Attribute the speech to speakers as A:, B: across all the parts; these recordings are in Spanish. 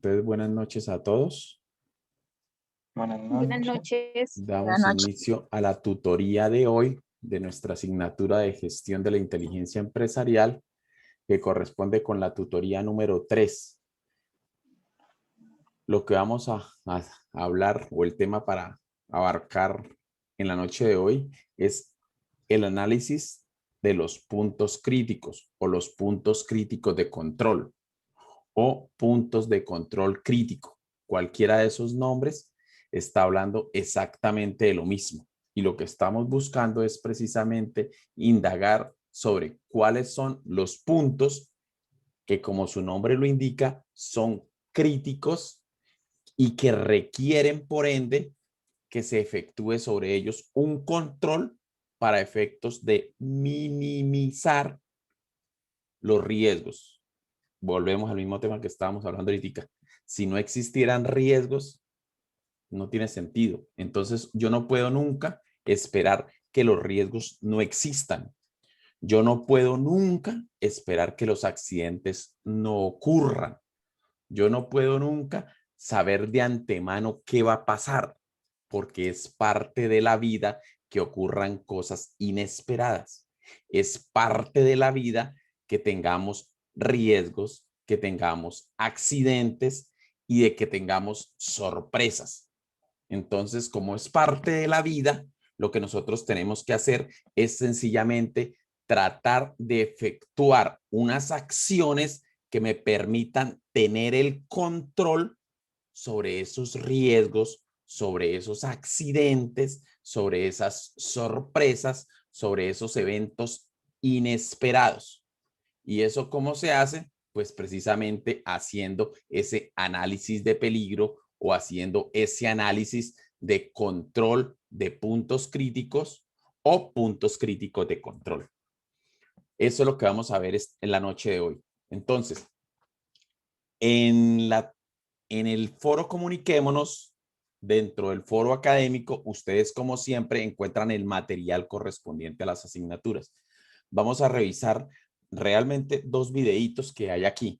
A: Entonces, buenas noches a todos.
B: Buenas
C: Buenas
B: noches.
C: noches.
A: Damos inicio a la tutoría de hoy de nuestra asignatura de gestión de la inteligencia empresarial, que corresponde con la tutoría número 3. Lo que vamos a hablar, o el tema para abarcar en la noche de hoy, es el análisis de los puntos críticos o los puntos críticos de control o puntos de control crítico. Cualquiera de esos nombres está hablando exactamente de lo mismo. Y lo que estamos buscando es precisamente indagar sobre cuáles son los puntos que, como su nombre lo indica, son críticos y que requieren, por ende, que se efectúe sobre ellos un control para efectos de minimizar los riesgos. Volvemos al mismo tema que estábamos hablando ahorita. Si no existieran riesgos, no tiene sentido. Entonces, yo no puedo nunca esperar que los riesgos no existan. Yo no puedo nunca esperar que los accidentes no ocurran. Yo no puedo nunca saber de antemano qué va a pasar, porque es parte de la vida que ocurran cosas inesperadas. Es parte de la vida que tengamos riesgos, que tengamos accidentes y de que tengamos sorpresas. Entonces, como es parte de la vida, lo que nosotros tenemos que hacer es sencillamente tratar de efectuar unas acciones que me permitan tener el control sobre esos riesgos, sobre esos accidentes, sobre esas sorpresas, sobre esos eventos inesperados. ¿Y eso cómo se hace? Pues precisamente haciendo ese análisis de peligro o haciendo ese análisis de control de puntos críticos o puntos críticos de control. Eso es lo que vamos a ver en la noche de hoy. Entonces, en el foro Comuniquémonos, dentro del foro académico, ustedes como siempre encuentran el material correspondiente a las asignaturas. Vamos a revisar realmente dos videitos que hay aquí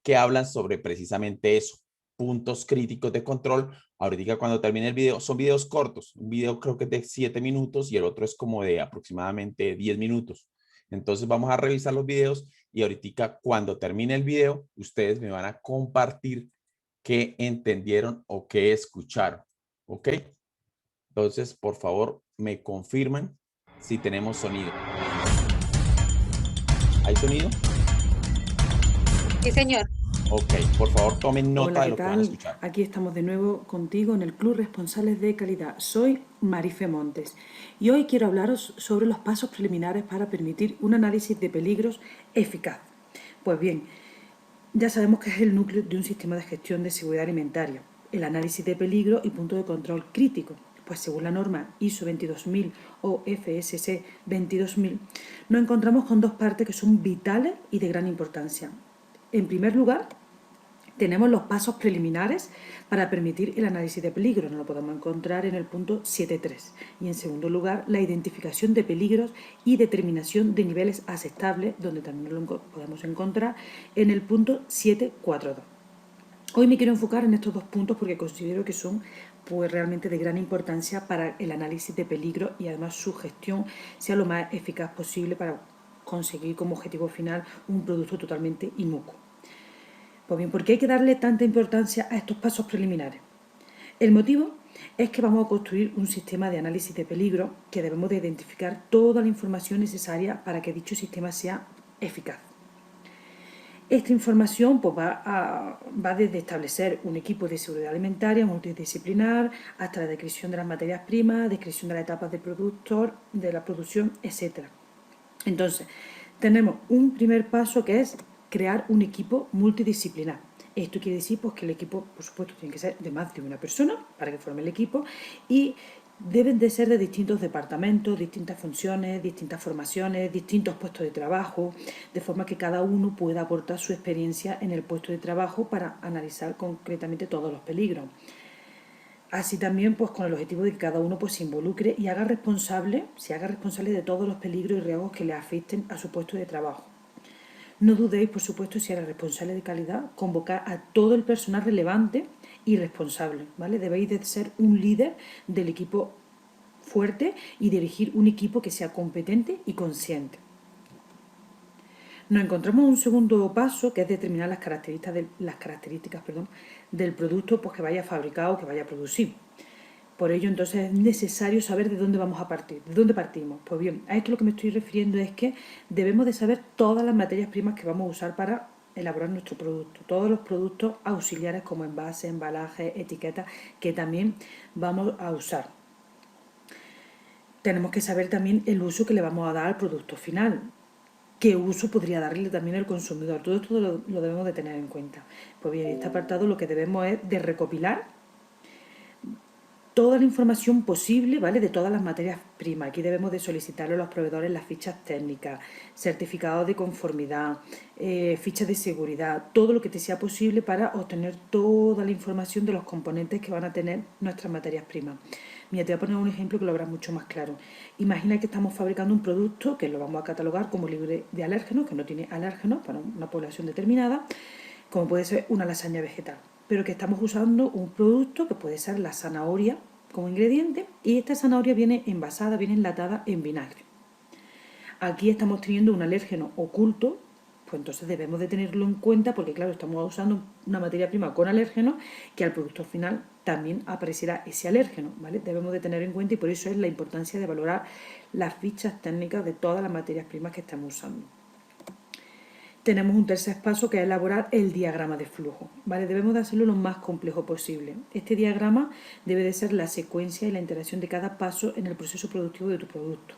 A: que hablan sobre precisamente eso, puntos críticos de control. Ahorita cuando termine el video, son videos cortos, un video creo que es de 7 minutos y el otro es como de aproximadamente 10 minutos. Entonces vamos a revisar los videos y ahorita cuando termine el video, ustedes me van a compartir qué entendieron o qué escucharon, ¿ok? Entonces, por favor, me confirman si tenemos sonido. ¿Hay sonido?
C: Sí, señor.
A: Ok, por favor, tomen nota.
D: Hola,
A: de lo que van a escuchar.
D: Aquí estamos de nuevo contigo en el Club Responsables de Calidad. Soy Marife Montes y hoy quiero hablaros sobre los pasos preliminares para permitir un análisis de peligros eficaz. Pues bien, ya sabemos que es el núcleo de un sistema de gestión de seguridad alimentaria, el análisis de peligro y punto de control crítico. Pues según la norma ISO 22000 o FSC 22000, nos encontramos con dos partes que son vitales y de gran importancia. En primer lugar, tenemos los pasos preliminares para permitir el análisis de peligro, nos lo podemos encontrar en el punto 7.3. Y en segundo lugar, la identificación de peligros y determinación de niveles aceptables, donde también lo podemos encontrar en el punto 7.4.2. Hoy me quiero enfocar en estos dos puntos porque considero que son pues realmente de gran importancia para el análisis de peligro y además su gestión sea lo más eficaz posible para conseguir como objetivo final un producto totalmente inocuo. Pues bien, ¿por qué hay que darle tanta importancia a estos pasos preliminares? El motivo es que vamos a construir un sistema de análisis de peligro que debemos de identificar toda la información necesaria para que dicho sistema sea eficaz. Esta información pues, va desde establecer un equipo de seguridad alimentaria multidisciplinar hasta la descripción de las materias primas, descripción de las etapas del productor, de la producción, etc. Entonces, tenemos un primer paso que es crear un equipo multidisciplinar. Esto quiere decir pues, que el equipo, por supuesto, tiene que ser de más de una persona para que forme el equipo y deben de ser de distintos departamentos, distintas funciones, distintas formaciones, distintos puestos de trabajo, de forma que cada uno pueda aportar su experiencia en el puesto de trabajo para analizar concretamente todos los peligros. Así también pues con el objetivo de que cada uno pues se involucre y se haga responsable de todos los peligros y riesgos que le afecten a su puesto de trabajo. No dudéis, por supuesto, si eres responsable de calidad, convocar a todo el personal relevante y responsable, ¿vale? Debéis de ser un líder del equipo fuerte y dirigir un equipo que sea competente y consciente. Nos encontramos en un segundo paso, que es determinar las características del producto pues, que vaya a fabricar o que vaya a producir. Por ello, entonces, es necesario saber de dónde vamos a partir, de dónde partimos. Pues bien, a esto lo que me estoy refiriendo es que debemos de saber todas las materias primas que vamos a usar para elaborar nuestro producto. Todos los productos auxiliares como envases, embalajes, etiquetas, que también vamos a usar. Tenemos que saber también el uso que le vamos a dar al producto final. ¿Qué uso podría darle también el consumidor? Todo esto lo debemos de tener en cuenta. Pues bien, en este apartado lo que debemos es de recopilar toda la información posible, ¿vale? De todas las materias primas. Aquí debemos de solicitarle a los proveedores las fichas técnicas, certificados de conformidad, fichas de seguridad, todo lo que te sea posible para obtener toda la información de los componentes que van a tener nuestras materias primas. Mira, te voy a poner un ejemplo que lo habrá mucho más claro. Imagina que estamos fabricando un producto que lo vamos a catalogar como libre de alérgenos, que no tiene alérgenos para una población determinada, como puede ser una lasaña vegetal, pero que estamos usando un producto que puede ser la zanahoria como ingrediente y esta zanahoria viene envasada, viene enlatada en vinagre. Aquí estamos teniendo un alérgeno oculto, pues entonces debemos de tenerlo en cuenta porque claro, estamos usando una materia prima con alérgenos que al producto final también aparecerá ese alérgeno, ¿vale? Debemos de tener en cuenta y por eso es la importancia de valorar las fichas técnicas de todas las materias primas que estamos usando. Tenemos un tercer paso que es elaborar el diagrama de flujo, ¿vale? Debemos de hacerlo lo más complejo posible. Este diagrama debe de ser la secuencia y la interacción de cada paso en el proceso productivo de tu producto.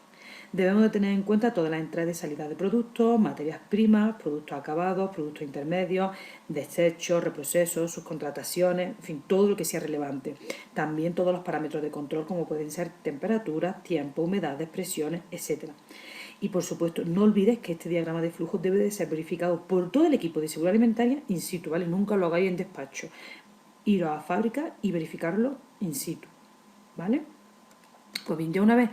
D: Debemos de tener en cuenta todas las entradas y salidas de productos, materias primas, productos acabados, productos intermedios, desechos, reprocesos, subcontrataciones, en fin, todo lo que sea relevante. También todos los parámetros de control como pueden ser temperaturas, tiempo, humedades, presiones, etc. Y por supuesto, no olvides que este diagrama de flujo debe de ser verificado por todo el equipo de seguridad alimentaria in situ, ¿vale? Nunca lo hagáis en despacho. Ir a la fábrica y verificarlo in situ, ¿vale? Pues bien, ya una vez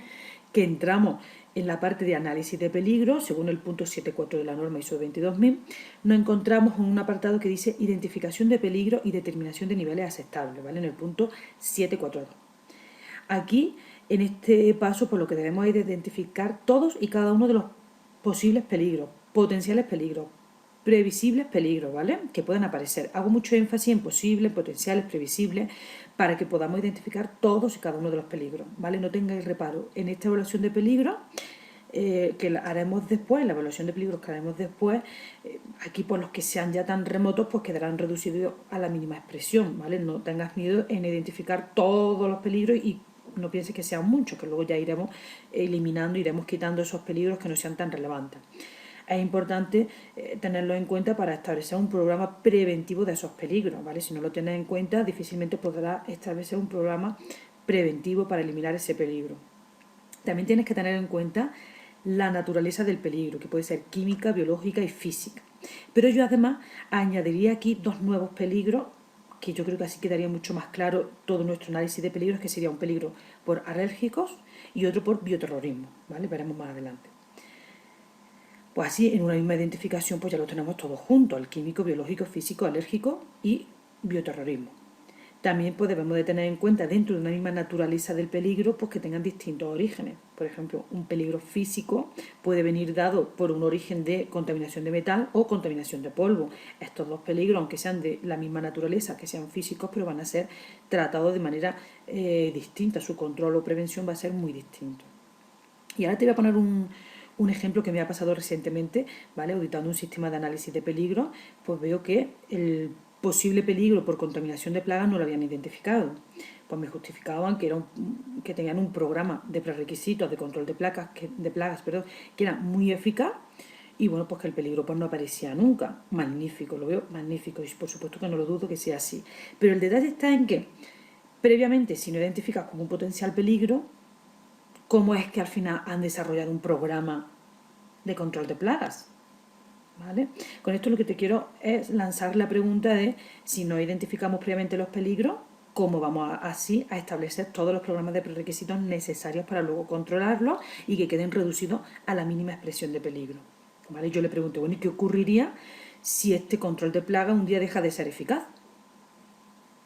D: que entramos en la parte de análisis de peligro, según el punto 7.4 de la norma ISO 22000, nos encontramos en un apartado que dice identificación de peligro y determinación de niveles aceptables, ¿vale? En el punto 7.4.2. Aquí, en este paso, por lo que debemos es identificar todos y cada uno de los posibles peligros, potenciales peligros, previsibles peligros, ¿vale? Que puedan aparecer. Hago mucho énfasis en posibles, potenciales, previsibles, para que podamos identificar todos y cada uno de los peligros, ¿vale? No tengáis reparo. En esta evaluación de peligros, que la haremos después, la evaluación de peligros que haremos después, aquí por los que sean ya tan remotos, pues quedarán reducidos a la mínima expresión, ¿vale? No tengas miedo en identificar todos los peligros y no pienses que sean muchos, que luego ya iremos eliminando, iremos quitando esos peligros que no sean tan relevantes. Es importante tenerlo en cuenta para establecer un programa preventivo de esos peligros, ¿vale? Si no lo tienes en cuenta, difícilmente podrás establecer un programa preventivo para eliminar ese peligro. También tienes que tener en cuenta la naturaleza del peligro, que puede ser química, biológica y física. Pero yo además añadiría aquí dos nuevos peligros que yo creo que así quedaría mucho más claro todo nuestro análisis de peligros, que sería un peligro por alérgicos y otro por bioterrorismo, ¿vale? Veremos más adelante. Pues así, en una misma identificación, pues ya lo tenemos todos juntos, el químico, biológico, físico, alérgico y bioterrorismo. También pues, debemos de tener en cuenta dentro de una misma naturaleza del peligro pues, que tengan distintos orígenes. Por ejemplo, un peligro físico puede venir dado por un origen de contaminación de metal o contaminación de polvo. Estos dos peligros, aunque sean de la misma naturaleza, que sean físicos, pero van a ser tratados de manera distinta. Su control o prevención va a ser muy distinto. Y ahora te voy a poner un ejemplo que me ha pasado recientemente, ¿vale? Auditando un sistema de análisis de peligro, pues veo que el posible peligro por contaminación de plagas no lo habían identificado. Pues me justificaban que tenían un programa de prerequisitos de control de plagas que era muy eficaz y bueno, pues que el peligro pues no aparecía nunca. Magnífico, lo veo magnífico y por supuesto que no lo dudo que sea así. Pero el detalle está en que previamente, si no identificas como un potencial peligro, ¿cómo es que al final han desarrollado un programa de control de plagas? ¿Vale? Con esto lo que te quiero es lanzar la pregunta de si no identificamos previamente los peligros, ¿cómo vamos así a establecer todos los programas de prerequisitos necesarios para luego controlarlos y que queden reducidos a la mínima expresión de peligro? ¿Vale? Yo le pregunté, bueno, ¿y qué ocurriría si este control de plaga un día deja de ser eficaz?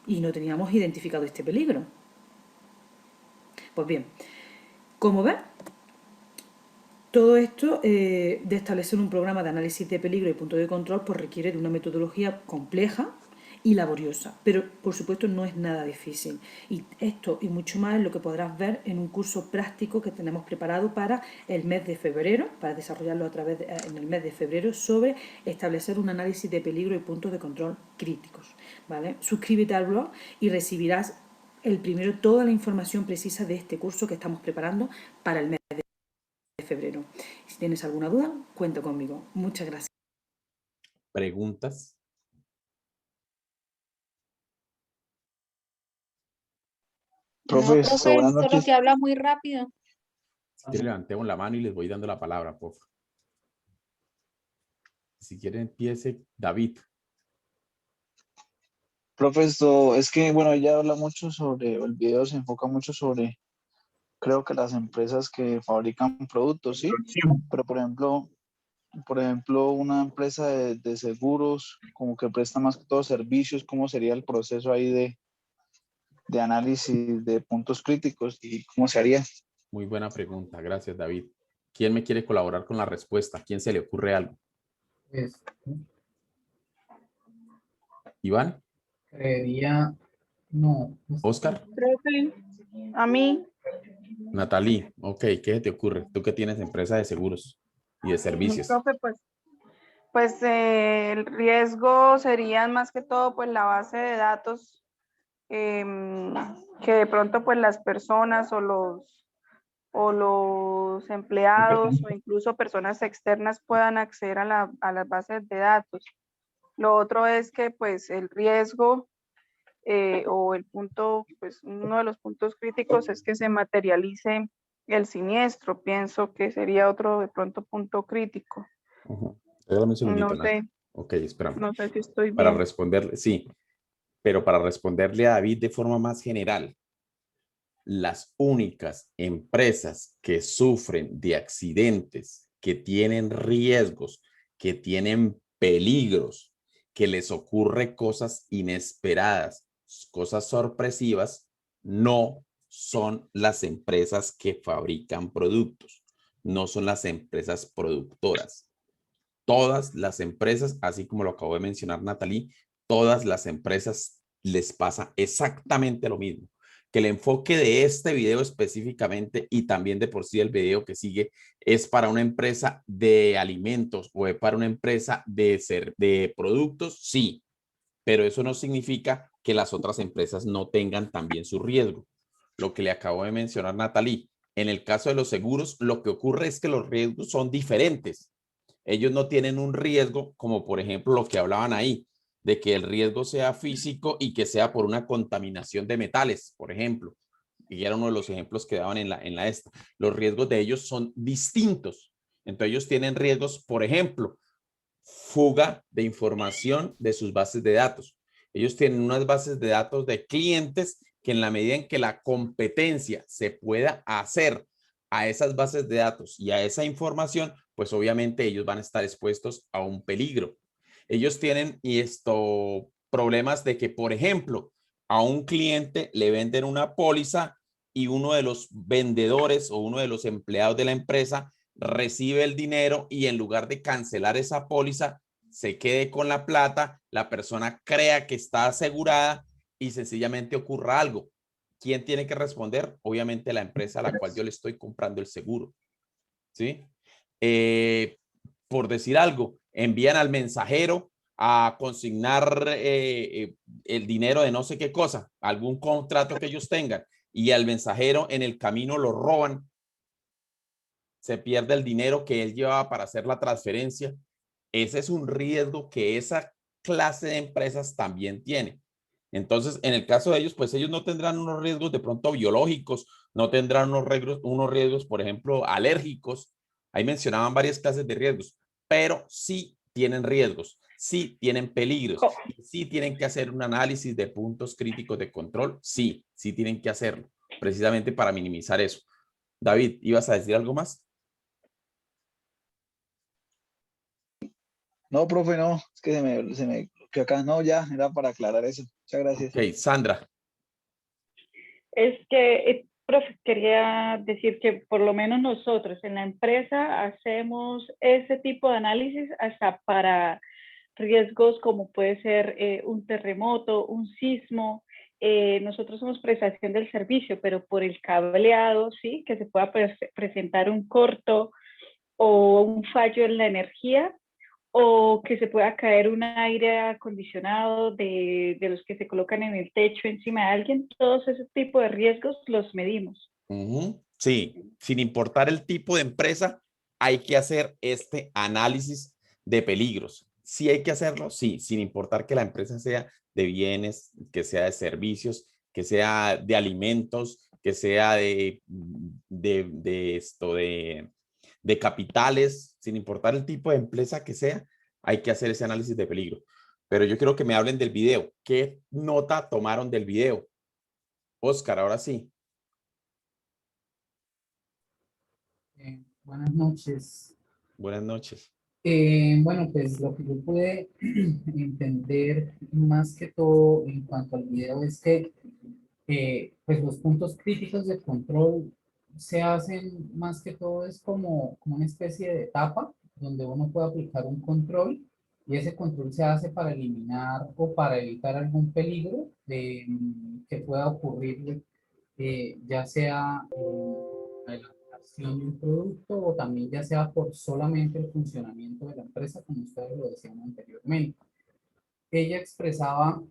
D: Y no teníamos identificado este peligro. Pues bien, como ves, todo esto de establecer un programa de análisis de peligro y punto de control pues requiere de una metodología compleja y laboriosa, pero por supuesto no es nada difícil. Y esto y mucho más es lo que podrás ver en un curso práctico que tenemos preparado para el mes de febrero, para desarrollarlo en el mes de febrero, sobre establecer un análisis de peligro y puntos de control críticos. ¿Vale? Suscríbete al blog y recibirás el primero toda la información precisa de este curso que estamos preparando para el mes de febrero. Si tienes alguna duda, cuenta conmigo. Muchas gracias.
A: ¿Preguntas?
C: No,
B: Profe,
C: profe,
B: buenas
C: solo
B: noches.
C: que habla muy rápido.
A: Si quieren, levantemos la mano y les voy dando la palabra, por favor. Si quieren, empiece David.
B: Profe, es que, bueno, ella habla mucho sobre, el video se enfoca mucho sobre, creo que las empresas que fabrican productos, ¿sí? Pero, por ejemplo, una empresa de seguros, como que presta más que todo servicios, ¿cómo sería el proceso ahí de análisis de puntos críticos y cómo se haría?
A: Muy buena pregunta. Gracias, David. ¿Quién me quiere colaborar con la respuesta? ¿A quién se le ocurre algo?
E: Pues
A: ¿Iván?
E: creería, no,
A: ¿Oscar?
F: Profe, a mí,
A: Natalie. Ok, ¿qué se te ocurre? Tú que tienes empresa de seguros y de servicios.
F: profe, el riesgo sería más que todo pues la base de datos que de pronto pues las personas o los empleados o incluso personas externas puedan acceder a las bases de datos. Lo otro es que pues el riesgo o el punto, pues uno de los puntos críticos es que se materialice el siniestro. Pienso que sería otro de pronto punto crítico.
A: Regálame un segundito,
F: No
A: Nat.
F: sé,
A: Ok, espérame.
F: no sé si estoy
A: Para
F: bien.
A: responderle, sí, pero para responderle a David de forma más general, las únicas empresas que sufren de accidentes, que tienen riesgos, que tienen peligros, que les ocurre cosas inesperadas, cosas sorpresivas, no son las empresas que fabrican productos, no son las empresas productoras. Todas las empresas, así como lo acabo de mencionar Natalie, todas las empresas les pasa exactamente lo mismo. Que el enfoque de este video específicamente y también de por sí el video que sigue es para una empresa de alimentos o para una empresa de productos, sí, pero eso no significa que las otras empresas no tengan también su riesgo. Lo que le acabo de mencionar Natalie, en el caso de los seguros, lo que ocurre es que los riesgos son diferentes. Ellos no tienen un riesgo como por ejemplo lo que hablaban ahí, de que el riesgo sea físico y que sea por una contaminación de metales, por ejemplo. Y era uno de los ejemplos que daban en la esta. Los riesgos de ellos son distintos. Entonces ellos tienen riesgos, por ejemplo, fuga de información de sus bases de datos. Ellos tienen unas bases de datos de clientes que en la medida en que la competencia se pueda hacer a esas bases de datos y a esa información, pues obviamente ellos van a estar expuestos a un peligro. Ellos tienen problemas de que, por ejemplo, a un cliente le venden una póliza y uno de los vendedores o uno de los empleados de la empresa recibe el dinero y en lugar de cancelar esa póliza, se quede con la plata, la persona crea que está asegurada y sencillamente ocurra algo. ¿Quién tiene que responder? Obviamente la empresa a la cual yo le estoy comprando el seguro. ¿Sí? Por decir algo, envían al mensajero a consignar el dinero de no sé qué cosa, algún contrato que ellos tengan, y al mensajero en el camino lo roban, se pierde el dinero que él llevaba para hacer la transferencia. Ese es un riesgo que esa clase de empresas también tiene. Entonces, en el caso de ellos, pues ellos no tendrán unos riesgos de pronto biológicos, no tendrán unos riesgos, por ejemplo, alérgicos. Ahí mencionaban varias clases de riesgos, pero sí tienen riesgos, sí tienen peligros, sí tienen que hacer un análisis de puntos críticos de control, sí tienen que hacerlo, precisamente para minimizar eso. David, ¿ibas a decir algo más?
B: No, profe, no, es que se me que acá no, ya, era para aclarar eso. Muchas gracias.
A: Ok, Sandra.
G: Es que, profe, quería decir que por lo menos nosotros en la empresa hacemos ese tipo de análisis hasta para riesgos como puede ser un terremoto, un sismo. Nosotros somos prestación del servicio, pero por el cableado, sí, que se pueda presentar un corto o un fallo en la energía, o que se pueda caer un aire acondicionado de los que se colocan en el techo encima de alguien. Todos ese tipo de riesgos los medimos.
A: Sí, sin importar el tipo de empresa, hay que hacer este análisis de peligros. Sí hay que hacerlo, sí, sin importar que la empresa sea de bienes, que sea de servicios, que sea de alimentos, que sea de capitales, sin importar el tipo de empresa que sea, hay que hacer ese análisis de peligro. Pero yo quiero que me hablen del video. ¿Qué nota tomaron del video? Oscar, ahora sí.
E: Buenas noches.
A: Buenas noches.
E: Bueno, pues lo que yo pude entender más que todo en cuanto al video es que pues los puntos críticos de control se hacen más que todo es como una especie de etapa donde uno puede aplicar un control y ese control se hace para eliminar o para evitar algún peligro que pueda ocurrir, ya sea la elaboración de un producto o también ya sea por solamente el funcionamiento de la empresa, como ustedes lo decían anteriormente. Ella expresaba,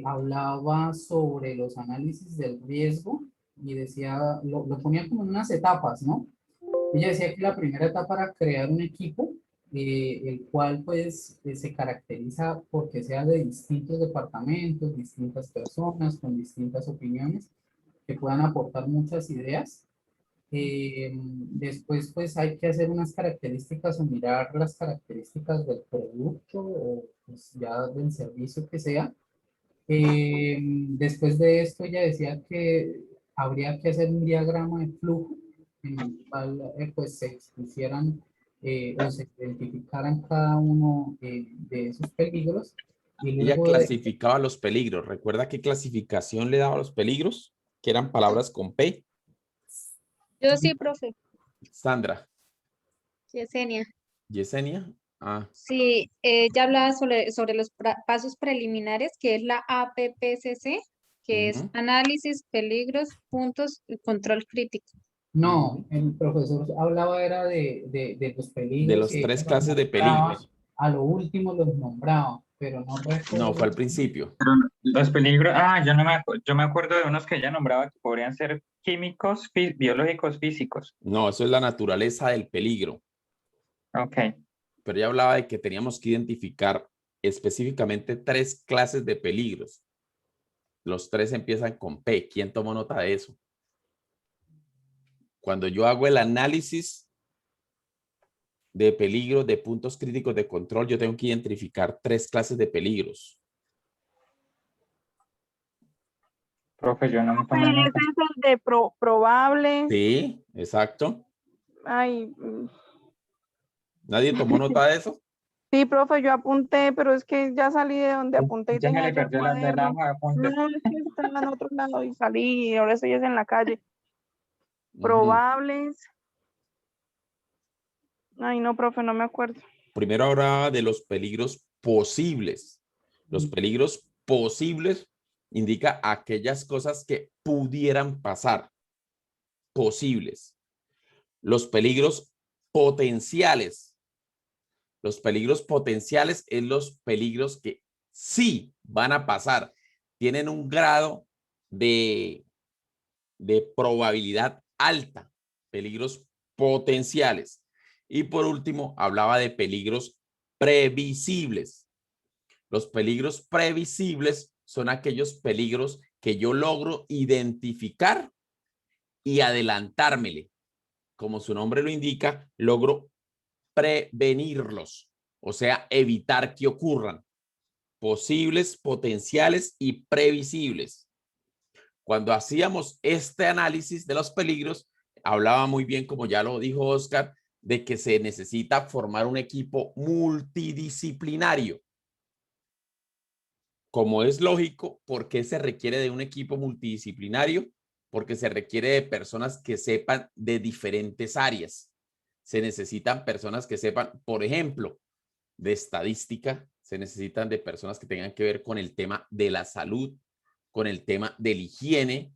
E: hablaba sobre los análisis del riesgo y decía, lo ponía como en unas etapas, ¿no? Ella decía que la primera etapa era crear un equipo, el cual pues se caracteriza porque sea de distintos departamentos, distintas personas con distintas opiniones que puedan aportar muchas ideas. Después pues hay que hacer unas características o mirar las características del producto o pues, ya del servicio que sea. Después de esto ella decía que habría que hacer un diagrama de flujo en el cual pues se expusieran o se identificaran cada uno de esos peligros y
A: Ella
E: luego de...
A: clasificaba los peligros. ¿Recuerda qué clasificación le daba a los peligros? Que eran palabras con P.
C: Yo sí, profe.
A: Sandra.
C: Yesenia.
A: Yesenia. Ah,
C: Sí, ya hablaba sobre los pasos preliminares, que es la APPCC, que es
A: ujú,
C: análisis, peligros, puntos y control crítico.
E: No,
A: ujú.
E: el profesor hablaba era de los
A: De
E: peligros
A: los
E: y ella
A: tres
E: los
A: clases de
E: nombraba,
A: peligros.
E: a lo último los nombraba, pero no
A: No, fue
E: recuerdo.
A: al principio.
H: Pero los peligros, yo me acuerdo de unos que ella nombraba que podrían ser químicos, biológicos, físicos.
A: No, eso es la naturaleza del peligro.
H: Ok.
A: Pero ella hablaba de que teníamos que identificar específicamente tres clases de peligros. Los tres empiezan con P. ¿Quién tomó nota de eso? Cuando yo hago el análisis de peligros, de puntos críticos de control, yo tengo que identificar tres clases de peligros.
H: Profe, yo no me tomé
F: Ese
H: nota.
F: es el de probables.
A: Sí, exacto.
F: Ay,
A: ¿Nadie tomó nota de eso?
F: sí, profe, yo apunté, pero es que ya salí de donde apunté y
H: Ya se
F: tenía
H: le
F: yo el
H: perdió la
F: cuaderno.
H: hoja de apuntes.
F: No, es que estaba en otro lado y salí y ahora estoy en la calle.
A: Ujú.
F: Probables. Ay, no, profe, no me acuerdo.
A: Primero hablaba de los peligros posibles. Los peligros posibles indica aquellas cosas que pudieran pasar. Posibles. Los peligros potenciales. Los peligros potenciales es los peligros que sí van a pasar. Tienen un grado de probabilidad alta. Peligros potenciales. Y por último, hablaba de peligros previsibles. Los peligros previsibles son aquellos peligros que yo logro identificar y adelantármele. Como su nombre lo indica, logro prevenirlos, o sea, evitar que ocurran. Posibles, potenciales y previsibles. Cuando hacíamos este análisis de los peligros, hablaba muy bien, como ya lo dijo Oscar, de que se necesita formar un equipo multidisciplinario. Como es lógico, ¿por qué se requiere de un equipo multidisciplinario? Porque se requiere de personas que sepan de diferentes áreas. Se necesitan personas que sepan, por ejemplo, de estadística, se necesitan de personas que tengan que ver con el tema de la salud, con el tema de la higiene,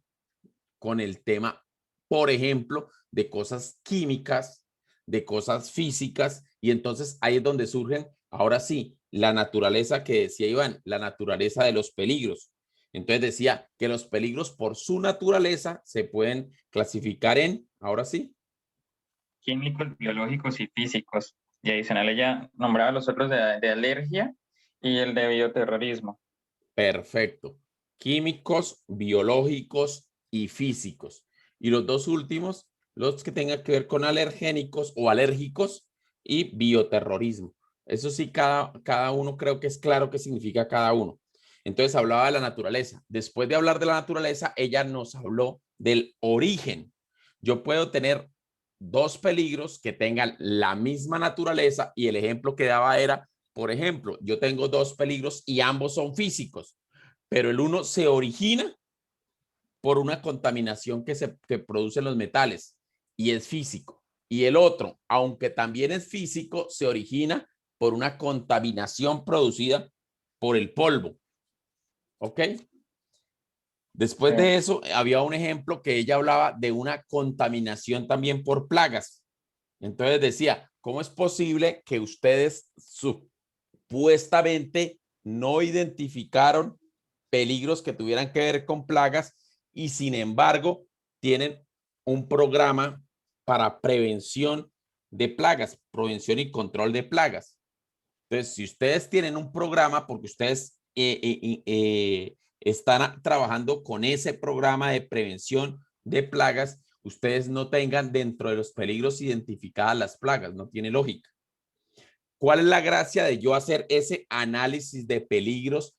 A: con el tema, por ejemplo, de cosas químicas, de cosas físicas, y entonces ahí es donde surgen, ahora sí, la naturaleza que decía Iván, la naturaleza de los peligros. Entonces decía que los peligros por su naturaleza se pueden clasificar en, ahora sí,
H: Químicos, biológicos y físicos. Y adicional ella nombraba los otros de alergia y el de bioterrorismo.
A: perfecto. Químicos, biológicos y físicos. Y los dos últimos, los que tengan que ver con alergénicos o alérgicos y bioterrorismo. Eso sí, cada uno creo que es claro qué significa cada uno. Entonces hablaba de la naturaleza. Después de hablar de la naturaleza, ella nos habló del origen. Yo puedo tener dos peligros que tengan la misma naturaleza y el ejemplo que daba era, por ejemplo, yo tengo dos peligros y ambos son físicos, pero el uno se origina por una contaminación que producen los metales y es físico. Y el otro, aunque también es físico, se origina por una contaminación producida por el polvo. ¿Ok? Después de eso, había un ejemplo que ella hablaba de una contaminación también por plagas. Entonces decía, ¿cómo es posible que ustedes supuestamente no identificaron peligros que tuvieran que ver con plagas y sin embargo tienen un programa para prevención de plagas, prevención y control de plagas? Entonces, si ustedes tienen un programa porque ustedes están trabajando con ese programa de prevención de plagas, ustedes no tengan dentro de los peligros identificadas las plagas, no tiene lógica. ¿Cuál es la gracia de yo hacer ese análisis de peligros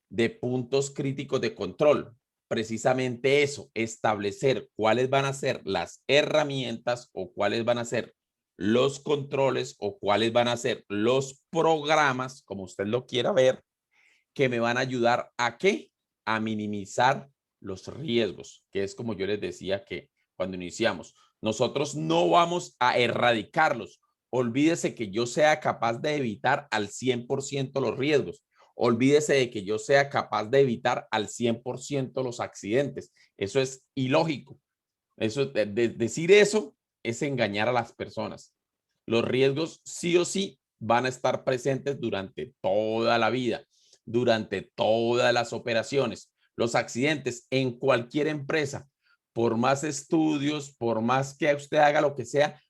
A: de puntos críticos de control? Precisamente eso, establecer cuáles van a ser las herramientas o cuáles van a ser los controles o cuáles van a ser los programas, como usted lo quiera ver, que me van a ayudar a ¿qué? A minimizar los riesgos, que es como yo les decía que cuando iniciamos, nosotros no vamos a erradicarlos. Olvídese que yo sea capaz de evitar al 100% los riesgos. Olvídese de que yo sea capaz de evitar al 100% los accidentes. Eso es ilógico. Eso, decir eso es engañar a las personas. Los riesgos sí o sí van a estar presentes durante toda la vida, durante todas las operaciones. Los accidentes en cualquier empresa, por más estudios, por más que usted haga lo que sea,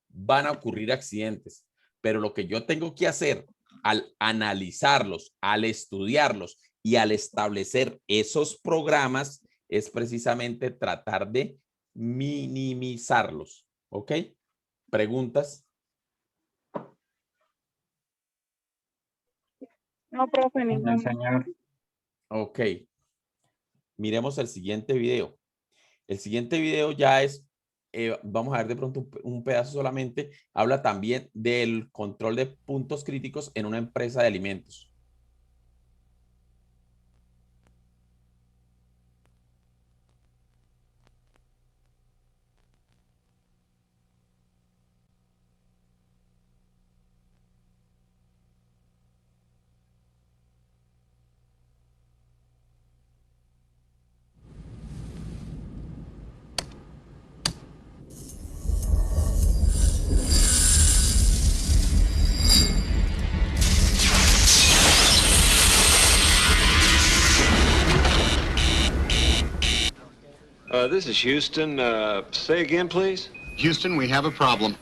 A: van a ocurrir accidentes. Pero lo que yo tengo que hacer al analizarlos, al estudiarlos y al establecer esos programas es precisamente tratar de minimizarlos. ¿Ok? ¿Preguntas?
F: No, profe, ningún
H: señor.
A: Ok. Miremos el siguiente video. El siguiente video ya es, vamos a ver de pronto un pedazo solamente, habla también del control de puntos críticos en una empresa de alimentos.
I: This is Houston. Say again, please.
J: Houston, we have a problem.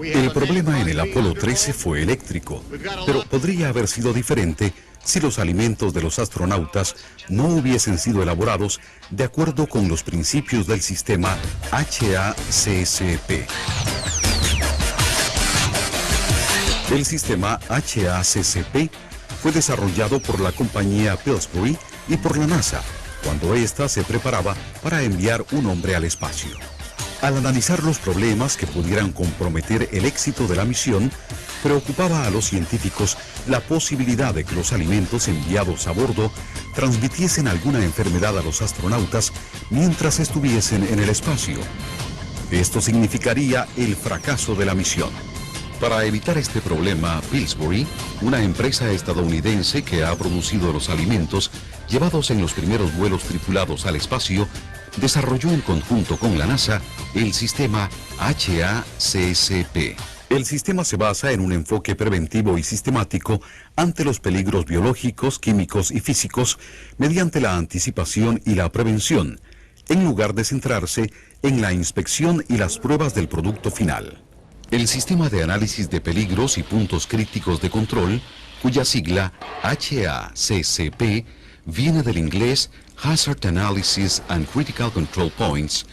K: El problema en el Apolo 13 fue eléctrico, pero podría haber sido diferente si los alimentos de los astronautas no hubiesen sido elaborados de acuerdo con los principios del sistema HACCP. El sistema HACCP fue desarrollado por la compañía Pillsbury y por la NASA, cuando ésta se preparaba para enviar un hombre al espacio. Al analizar los problemas que pudieran comprometer el éxito de la misión, preocupaba a los científicos la posibilidad de que los alimentos enviados a bordo transmitiesen alguna enfermedad a los astronautas mientras estuviesen en el espacio. Esto significaría el fracaso de la misión. Para evitar este problema, Pillsbury, una empresa estadounidense que ha producido los alimentos llevados en los primeros vuelos tripulados al espacio, desarrolló en conjunto con la NASA el sistema HACCP. El sistema se basa en un enfoque preventivo y sistemático ante los peligros biológicos, químicos y físicos mediante la anticipación y la prevención, en lugar de centrarse en la inspección y las pruebas del producto final. El sistema de análisis de peligros y puntos críticos de control, cuya sigla HACCP viene del inglés Hazard Analysis and Critical Control Points,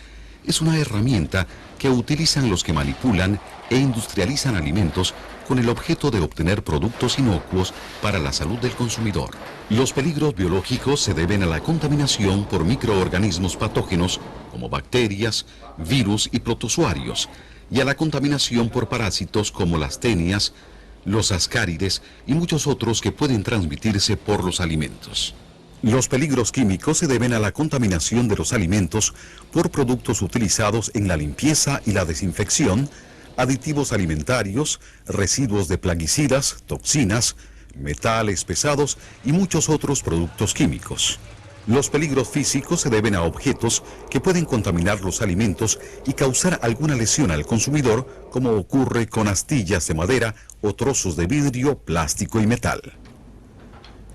K: es una herramienta que utilizan los que manipulan e industrializan alimentos con el objeto de obtener productos inocuos para la salud del consumidor. Los peligros biológicos se deben a la contaminación por microorganismos patógenos como bacterias, virus y protozoarios, y a la contaminación por parásitos como las tenias, los ascárides y muchos otros que pueden transmitirse por los alimentos. Los peligros químicos se deben a la contaminación de los alimentos por productos utilizados en la limpieza y la desinfección, aditivos alimentarios, residuos de plaguicidas, toxinas, metales pesados y muchos otros productos químicos. Los peligros físicos se deben a objetos que pueden contaminar los alimentos y causar alguna lesión al consumidor, como ocurre con astillas de madera o trozos de vidrio, plástico y metal.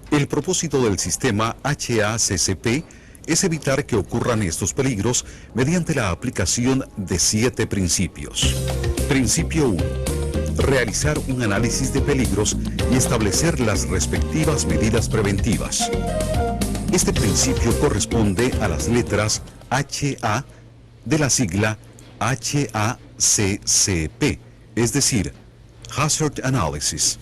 K: El propósito del sistema HACCP es evitar que ocurran estos peligros mediante la aplicación de 7 principios. Principio 1. Realizar un análisis de peligros y establecer las respectivas medidas preventivas. Este principio corresponde a las letras HA de la sigla HACCP, es decir, Hazard Analysis.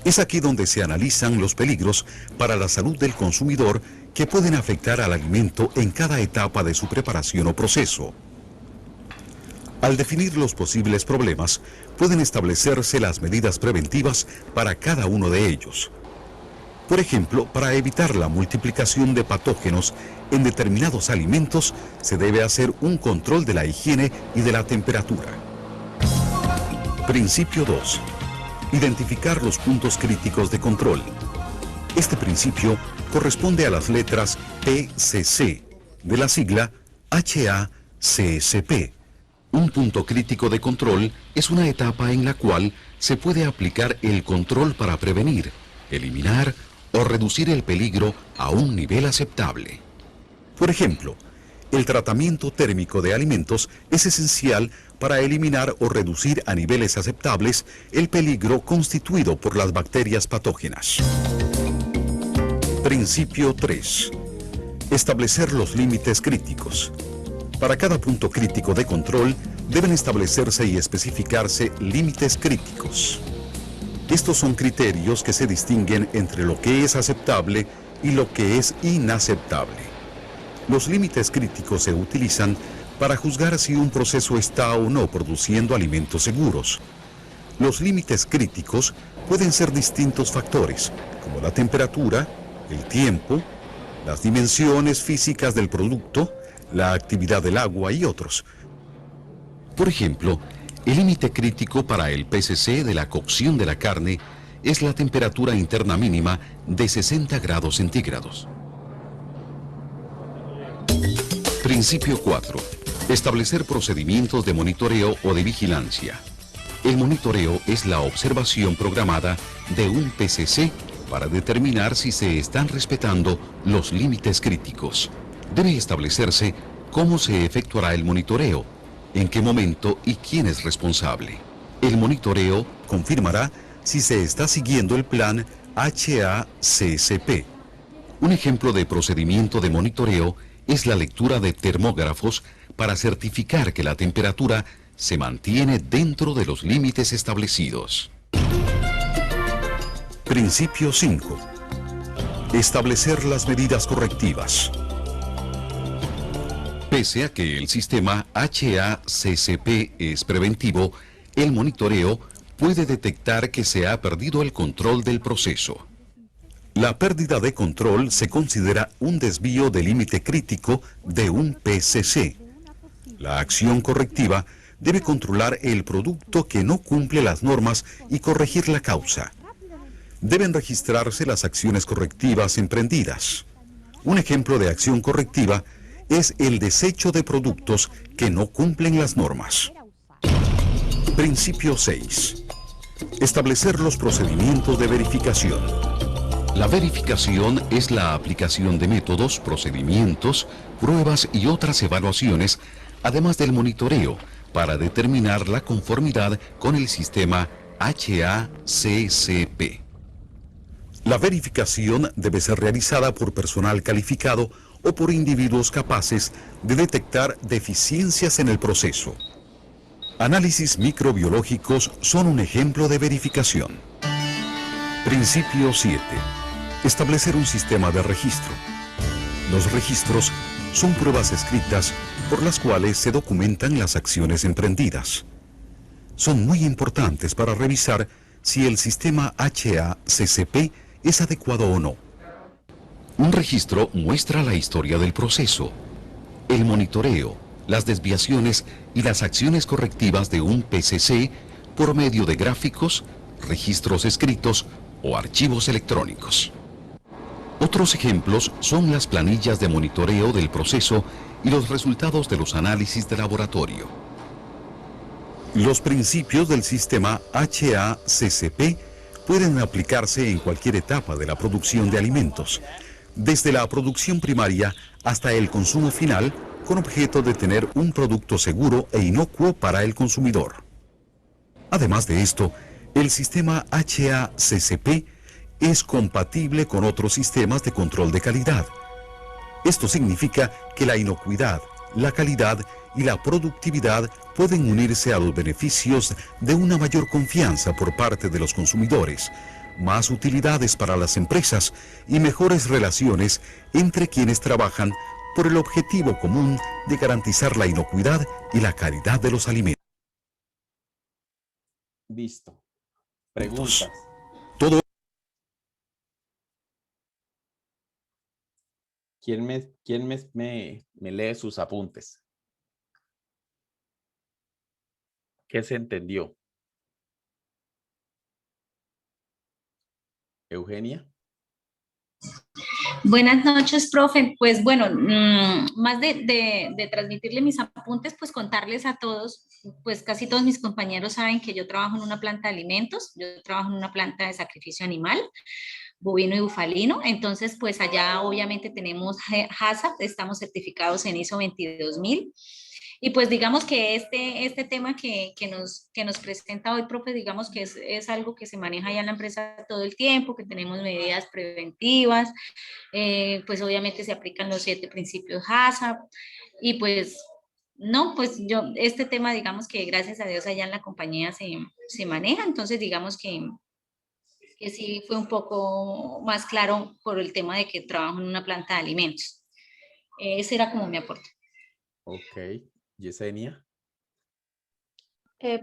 K: Es aquí donde se analizan los peligros para la salud del consumidor que pueden afectar al alimento en cada etapa de su preparación o proceso. Al definir los posibles problemas, pueden establecerse las medidas preventivas para cada uno de ellos. Por ejemplo, para evitar la multiplicación de patógenos en determinados alimentos, se debe hacer un control de la higiene y de la temperatura. Principio 2. Identificar los puntos críticos de control. Este principio corresponde a las letras PCC de la sigla HACCP. Un punto crítico de control es una etapa en la cual se puede aplicar el control para prevenir, eliminar o reducir el peligro a un nivel aceptable. Por ejemplo, el tratamiento térmico de alimentos es esencial para eliminar o reducir a niveles aceptables el peligro constituido por las bacterias patógenas. Principio 3. Establecer los límites críticos. Para cada punto crítico de control deben establecerse y especificarse límites críticos. Estos son criterios que se distinguen entre lo que es aceptable y lo que es inaceptable. Los límites críticos se utilizan para juzgar si un proceso está o no produciendo alimentos seguros. Los límites críticos pueden ser distintos factores, como la temperatura, el tiempo, las dimensiones físicas del producto, la actividad del agua y otros. Por ejemplo, el límite crítico para el PCC de la cocción de la carne es la temperatura interna mínima de 60 grados centígrados. Principio 4. Establecer procedimientos de monitoreo o de vigilancia. El monitoreo es la observación programada de un PCC para determinar si se están respetando los límites críticos. Debe establecerse cómo se efectuará el monitoreo, en qué momento y quién es responsable. El monitoreo confirmará si se está siguiendo el plan HACCP. Un ejemplo de procedimiento de monitoreo es la lectura de termógrafos para certificar que la temperatura se mantiene dentro de los límites establecidos. Principio 5. Establecer las medidas correctivas. Pese a que el sistema HACCP es preventivo, el monitoreo puede detectar que se ha perdido el control del proceso. La pérdida de control se considera un desvío del límite crítico de un PCC. La acción correctiva debe controlar el producto que no cumple las normas y corregir la causa. Deben registrarse las acciones correctivas emprendidas. Un ejemplo de acción correctiva es el desecho de productos que no cumplen las normas. Principio 6. Establecer los procedimientos de verificación. La verificación es la aplicación de métodos, procedimientos, pruebas y otras evaluaciones, además del monitoreo, para determinar la conformidad con el sistema HACCP. La verificación debe ser realizada por personal calificado o por individuos capaces de detectar deficiencias en el proceso. Análisis microbiológicos son un ejemplo de verificación. Principio 7. Establecer un sistema de registro. Los registros son pruebas escritas por las cuales se documentan las acciones emprendidas. Son muy importantes para revisar si el sistema HACCP es adecuado o no. Un registro muestra la historia del proceso, el monitoreo, las desviaciones y las acciones correctivas de un PCC por medio de gráficos, registros escritos o archivos electrónicos. Otros ejemplos son las planillas de monitoreo del proceso y los resultados de los análisis de laboratorio. Los principios del sistema HACCP pueden aplicarse en cualquier etapa de la producción de alimentos, desde la producción primaria hasta el consumo final, con objeto de tener un producto seguro e inocuo para el consumidor. Además de esto, el sistema HACCP es compatible con otros sistemas de control de calidad. Esto significa que la inocuidad, la calidad y la productividad pueden unirse a los beneficios de una mayor confianza por parte de los consumidores, más utilidades para las empresas y mejores relaciones entre quienes trabajan por el objetivo común de garantizar la inocuidad y la calidad de los alimentos.
A: Listo. Preguntas.
K: Todo
A: ¿Quién me lee sus apuntes? ¿Qué se entendió? Eugenia.
J: Buenas noches, profe. Pues bueno, más de transmitirle mis apuntes, pues contarles a todos, pues casi todos mis compañeros saben que yo trabajo en una planta de alimentos, yo trabajo en una planta de sacrificio animal, bovino y bufalino. Entonces, pues allá obviamente tenemos HACCP, estamos certificados en ISO 22000. Y pues digamos que este tema que nos presenta hoy, profe, digamos que es algo que se maneja ya en la empresa todo el tiempo, que tenemos medidas preventivas, pues obviamente se aplican los 7 principios HACCP y pues no, pues yo, este tema digamos que gracias a Dios allá en la compañía se maneja, entonces digamos que sí fue un poco más claro por el tema de que trabajo en una planta de alimentos. Ese era como mi aporte.
A: Ok. Yesenia.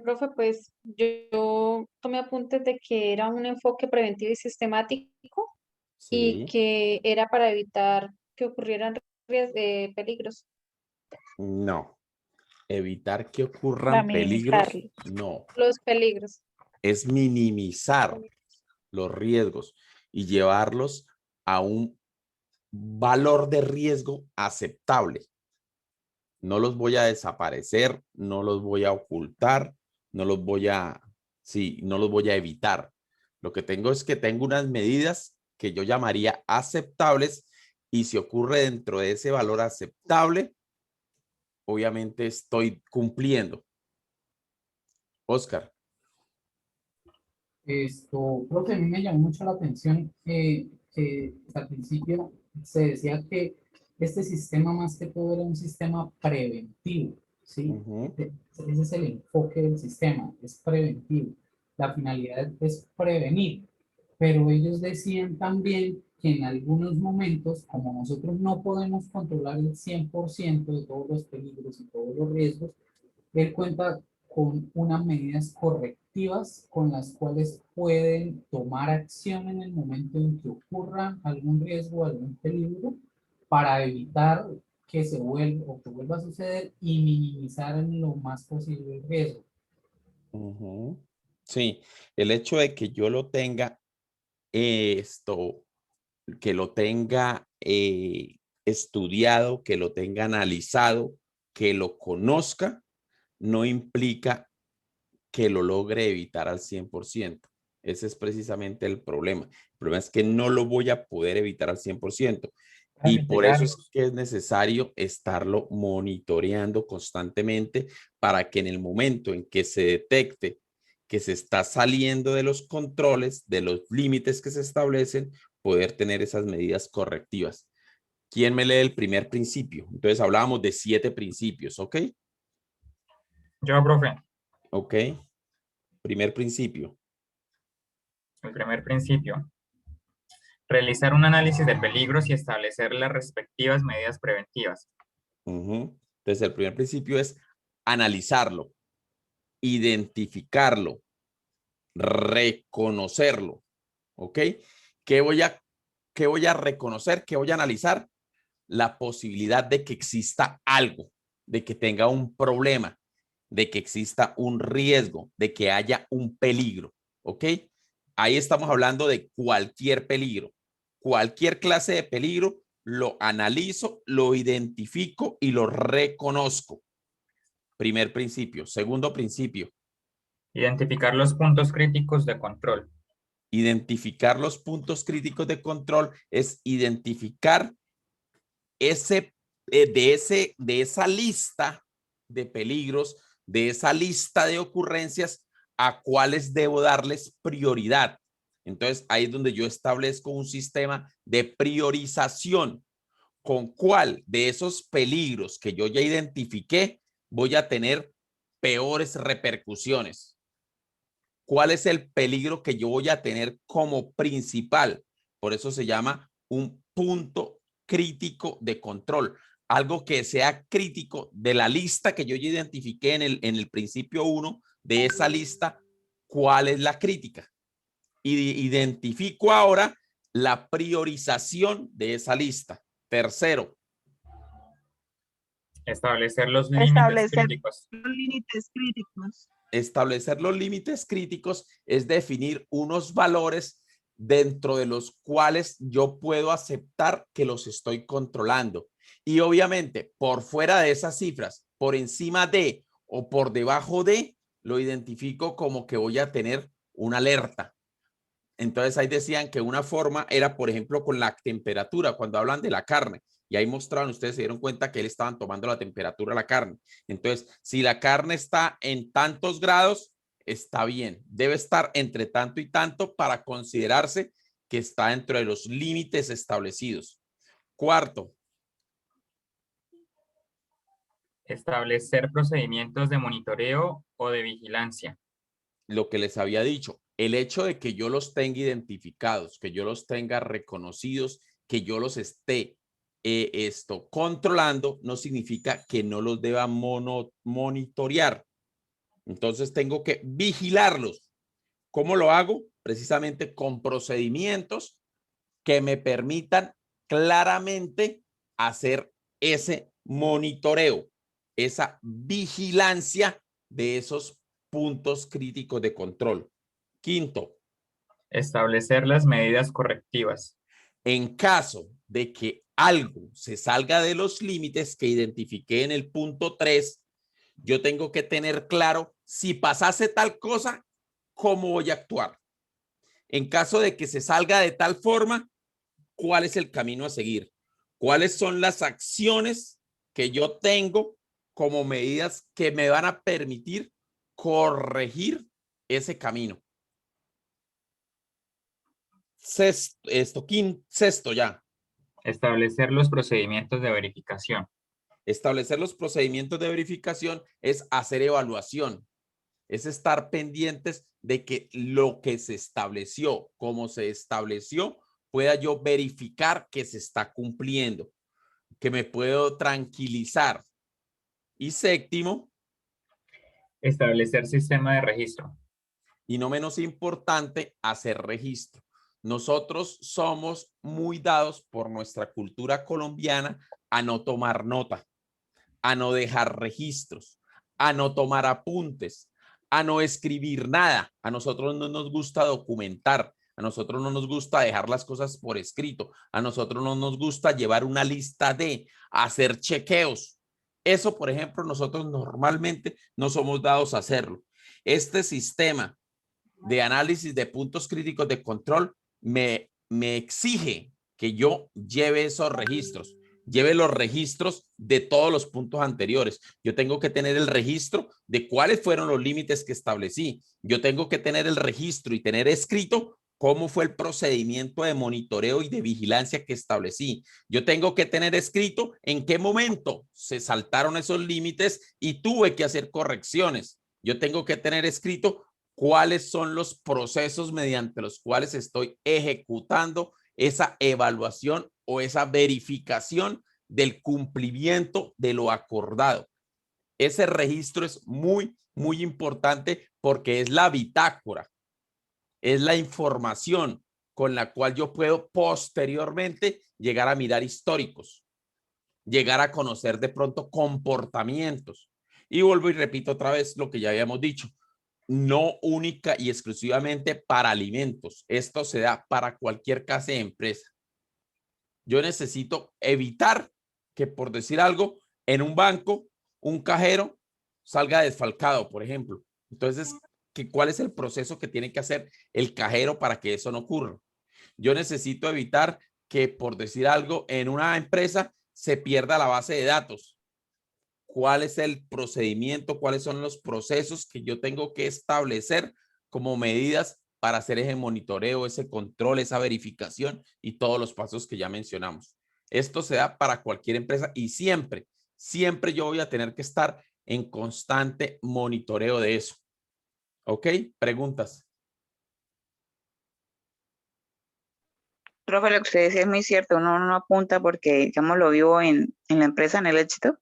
C: Profe, pues yo tomé apuntes de que era un enfoque preventivo y sistemático y
A: Sí.
C: que era para evitar que ocurrieran peligros.
A: No. Evitar que ocurran peligros. No.
C: Los peligros.
A: Es minimizar los riesgos y llevarlos a un valor de riesgo aceptable. No los voy a desaparecer, no los voy a ocultar, no los voy a evitar. Lo que tengo es que tengo unas medidas que yo llamaría aceptables y si ocurre dentro de ese valor aceptable, obviamente estoy cumpliendo. Oscar.
E: Profe, a mí me llamó mucho la atención que al principio se decía que este sistema más que todo era un sistema preventivo, ¿sí? Ese es el enfoque del sistema, es preventivo. La finalidad es prevenir, pero ellos decían también que en algunos momentos, como nosotros no podemos controlar el 100% de todos los peligros y todos los riesgos, él cuenta con unas medidas correctivas con las cuales pueden tomar acción en el momento en que ocurra algún riesgo, algún peligro, para evitar que se vuelva o que vuelva a suceder y minimizar en lo más posible el riesgo.
A: Ujú. Sí, el hecho de que yo lo tenga que lo tenga estudiado, que lo tenga analizado, que lo conozca, no implica que lo logre evitar al 100%. Ese es precisamente el problema. El problema es que no lo voy a poder evitar al 100%. Y por eso es que es necesario estarlo monitoreando constantemente para que en el momento en que se detecte que se está saliendo de los controles, de los límites que se establecen, poder tener esas medidas correctivas. ¿Quién me lee el primer principio? Entonces hablábamos de 7 principios, ¿ok?
H: Yo, profe.
A: Ok. Primer principio.
H: El primer principio. Realizar un análisis de peligros y establecer las respectivas medidas preventivas.
A: Entonces, el primer principio es analizarlo, identificarlo, reconocerlo. ¿Ok? ¿Qué voy a reconocer? ¿Qué voy a analizar? La posibilidad de que exista algo, de que tenga un problema, de que exista un riesgo, de que haya un peligro. ¿Ok? Ahí estamos hablando de cualquier peligro. Cualquier clase de peligro lo analizo, lo identifico y lo reconozco. Primer principio. Segundo principio.
H: Identificar los puntos críticos de control.
A: Identificar los puntos críticos de control es identificar de esa lista de peligros, de esa lista de ocurrencias, a cuáles debo darles prioridad. Entonces, ahí es donde yo establezco un sistema de priorización con cuál de esos peligros que yo ya identifiqué voy a tener peores repercusiones. ¿Cuál es el peligro que yo voy a tener como principal? Por eso se llama un punto crítico de control. Algo que sea crítico de la lista que yo ya identifiqué en el principio 1 de esa lista. ¿Cuál es la crítica? Y identifico ahora la priorización de esa lista. Tercero.
H: Establecer los límites críticos.
A: Establecer los límites críticos es definir unos valores dentro de los cuales yo puedo aceptar que los estoy controlando. Y obviamente, por fuera de esas cifras, por encima de o por debajo de, lo identifico como que voy a tener una alerta. Entonces ahí decían que una forma era, por ejemplo, con la temperatura, cuando hablan de la carne. Y ahí mostraron, ustedes se dieron cuenta que él estaban tomando la temperatura de la carne. Entonces, si la carne está en tantos grados, está bien. Debe estar entre tanto y tanto para considerarse que está dentro de los límites establecidos. Cuarto.
H: Establecer procedimientos de monitoreo o de vigilancia.
A: Lo que les había dicho, el hecho de que yo los tenga identificados, que yo los tenga reconocidos, que yo los esté controlando, no significa que no los deba monitorear. Entonces tengo que vigilarlos. ¿Cómo lo hago? Precisamente con procedimientos que me permitan claramente hacer ese monitoreo, esa vigilancia de esos puntos críticos de control. Quinto.
H: Establecer las medidas correctivas.
A: En caso de que algo se salga de los límites que identifiqué en el punto 3, yo tengo que tener claro si pasase tal cosa, cómo voy a actuar. En caso de que se salga de tal forma, ¿cuál es el camino a seguir? ¿Cuáles son las acciones que yo tengo como medidas que me van a permitir corregir ese camino? Sexto ya.
H: Establecer los procedimientos de verificación.
A: Establecer los procedimientos de verificación es hacer evaluación. Es estar pendientes de que lo que se estableció, como se estableció, pueda yo verificar que se está cumpliendo, que me puedo tranquilizar. Y séptimo,
H: establecer sistema de registro.
A: y no menos importante, hacer registro. Nosotros somos muy dados por nuestra cultura colombiana a no tomar nota, a no dejar registros, a no tomar apuntes, a no escribir nada. A nosotros no nos gusta documentar, a nosotros no nos gusta dejar las cosas por escrito, a nosotros no nos gusta llevar una lista de, hacer chequeos. Eso, por ejemplo, nosotros normalmente no somos dados a hacerlo. Este sistema de análisis de puntos críticos de control me exige que yo lleve esos registros, lleve los registros de todos los puntos anteriores. Yo tengo que tener el registro de cuáles fueron los límites que establecí. Yo tengo que tener el registro y tener escrito cómo fue el procedimiento de monitoreo y de vigilancia que establecí. Yo tengo que tener escrito en qué momento se saltaron esos límites y tuve que hacer correcciones. Yo tengo que tener escrito cuáles son los procesos mediante los cuales estoy ejecutando esa evaluación o esa verificación del cumplimiento de lo acordado. Ese registro es muy, muy importante porque es la bitácora, es la información con la cual yo puedo posteriormente llegar a mirar históricos, llegar a conocer de pronto comportamientos. Y vuelvo y repito otra vez lo que ya habíamos dicho. No única y exclusivamente para alimentos. Esto se da para cualquier clase de empresa. Yo necesito evitar que, por decir algo, en un banco, un cajero salga desfalcado, por ejemplo. Entonces, ¿cuál es el proceso que tiene que hacer el cajero para que eso no ocurra? Yo necesito evitar que, por decir algo, en una empresa se pierda la base de datos. ¿Cuál es el procedimiento? ¿Cuáles son los procesos que yo tengo que establecer como medidas para hacer ese monitoreo, ese control, esa verificación y todos los pasos que ya mencionamos? Esto se da para cualquier empresa y siempre, siempre yo voy a tener que estar en constante monitoreo de eso. ¿Ok? Preguntas.
L: Profe, lo que usted decía es muy cierto, uno no apunta porque, digamos, lo vivo en la empresa, en el éxito.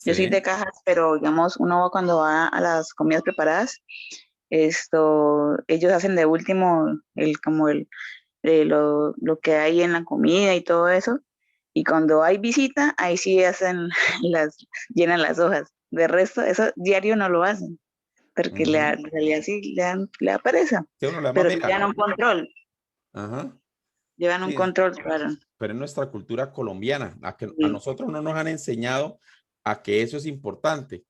L: Yo soy de cajas, pero digamos, uno cuando va a las comidas preparadas, ellos hacen de último lo que hay en la comida y todo eso. Y cuando hay visita, ahí sí llenan las hojas. De resto, eso diario no lo hacen, porque en realidad sí le da pereza. Pero llevan un control.
A: Ajá.
L: Llevan un control, claro.
A: Pero en nuestra cultura colombiana, a nosotros no nos han enseñado a que eso es importante.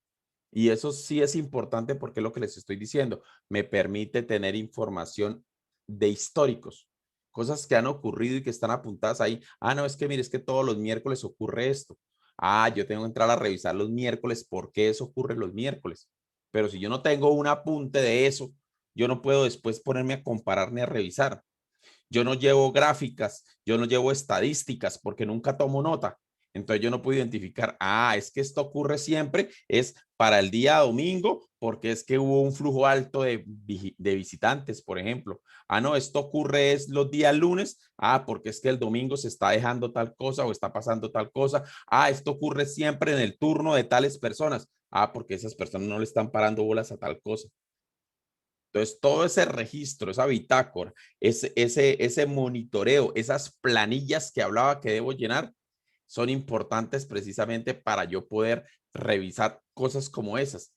A: Y eso sí es importante porque es lo que les estoy diciendo. Me permite tener información de históricos, cosas que han ocurrido y que están apuntadas ahí. Ah, no, es que mire, es que todos los miércoles ocurre esto. Ah, yo tengo que entrar a revisar los miércoles por qué eso ocurre los miércoles. Pero si yo no tengo un apunte de eso, yo no puedo después ponerme a comparar ni a revisar. Yo no llevo gráficas, yo no llevo estadísticas porque nunca tomo nota. Entonces yo no puedo identificar, es que esto ocurre siempre, es para el día domingo, porque es que hubo un flujo alto de visitantes, por ejemplo. No, esto ocurre es los días lunes, porque es que el domingo se está dejando tal cosa o está pasando tal cosa. Esto ocurre siempre en el turno de tales personas. Porque esas personas no le están parando bolas a tal cosa. Entonces, todo ese registro, esa bitácora, ese monitoreo, esas planillas que hablaba que debo llenar, son importantes precisamente para yo poder revisar cosas como esas.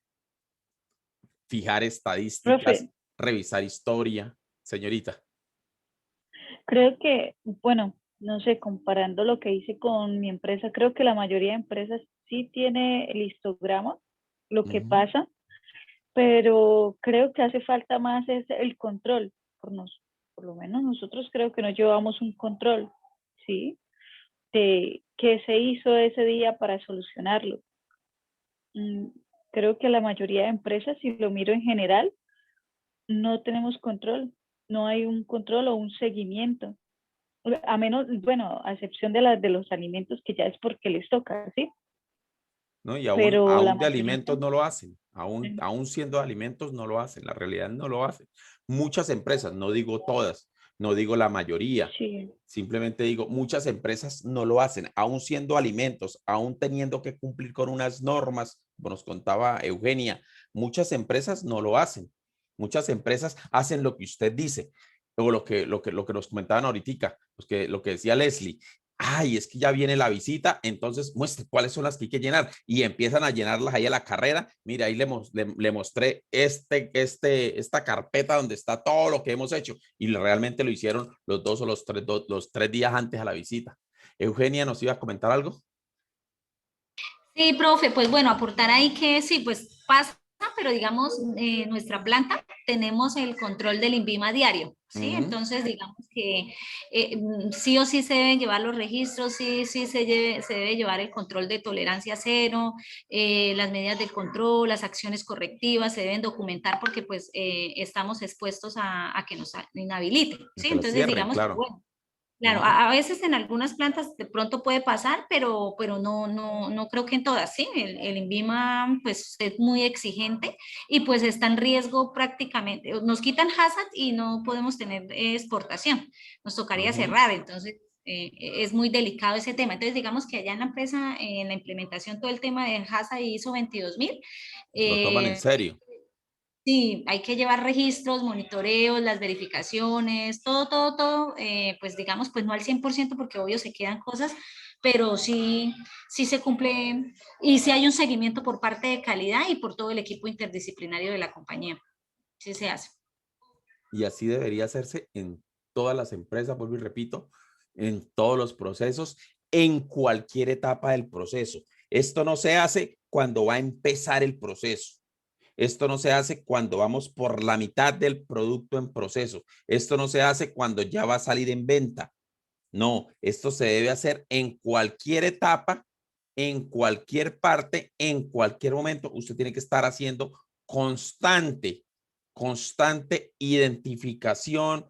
A: Fijar estadísticas, revisar historia. Señorita.
G: Creo que, bueno, no sé, comparando lo que hice con mi empresa, creo que la mayoría de empresas sí tiene el histograma, lo que pasa, pero creo que hace falta más es el control. Por lo menos nosotros creo que nos llevamos un control, ¿sí? De qué se hizo ese día para solucionarlo. Creo que la mayoría de empresas, si lo miro en general, no tenemos control, no hay un control o un seguimiento. A menos, bueno, a excepción de los alimentos que ya es porque les toca, ¿sí?
A: No, y aún de alimentos no lo hacen, aún siendo alimentos no lo hacen, la realidad no lo hacen. Muchas empresas, no digo todas, No digo la mayoría.
G: Sí.
A: Simplemente digo, muchas empresas no lo hacen, aún siendo alimentos, aún teniendo que cumplir con unas normas, como nos contaba Eugenia, muchas empresas no lo hacen. Muchas empresas hacen lo que usted dice, o lo que nos comentaban ahorita, lo que decía Leslie. Ay, es que ya viene la visita, entonces muestre cuáles son las que hay que llenar y empiezan a llenarlas ahí a la carrera. Mira, ahí le mostré esta carpeta donde está todo lo que hemos hecho y realmente lo hicieron los 2 o los 3 días antes a la visita. Eugenia, ¿nos iba a comentar algo?
J: Sí, profe, pues bueno, aportar ahí que sí, pues pasa, pero digamos, nuestra planta tenemos el control del INVIMA diario, ¿sí? Entonces, digamos que sí o sí se deben llevar los registros, sí se debe llevar el control de tolerancia cero, las medidas del control, las acciones correctivas, se deben documentar porque pues estamos expuestos a que nos inhabiliten, ¿sí?
A: Que lo
J: Entonces,
A: cierren,
J: digamos,
A: claro.
J: bueno. Claro, a veces en algunas plantas de pronto puede pasar, pero no creo que en todas, ¿sí? El INVIMA pues es muy exigente y pues está en riesgo prácticamente, nos quitan hazard y no podemos tener exportación, nos tocaría cerrar, entonces es muy delicado ese tema. Entonces digamos que allá en la empresa, en la implementación, todo el tema de hazard ISO 22000,
A: Lo toman en serio.
J: sí, hay que llevar registros, monitoreos, las verificaciones, todo, pues digamos, pues no al 100% porque obvio se quedan cosas, pero sí se cumple y sí hay un seguimiento por parte de calidad y por todo el equipo interdisciplinario de la compañía. Sí se hace.
A: Y así debería hacerse en todas las empresas, vuelvo y repito, en todos los procesos, en cualquier etapa del proceso. Esto no se hace cuando va a empezar el proceso. Esto no se hace cuando vamos por la mitad del producto en proceso. Esto no se hace cuando ya va a salir en venta. No, esto se debe hacer en cualquier etapa, en cualquier parte, en cualquier momento. Usted tiene que estar haciendo constante identificación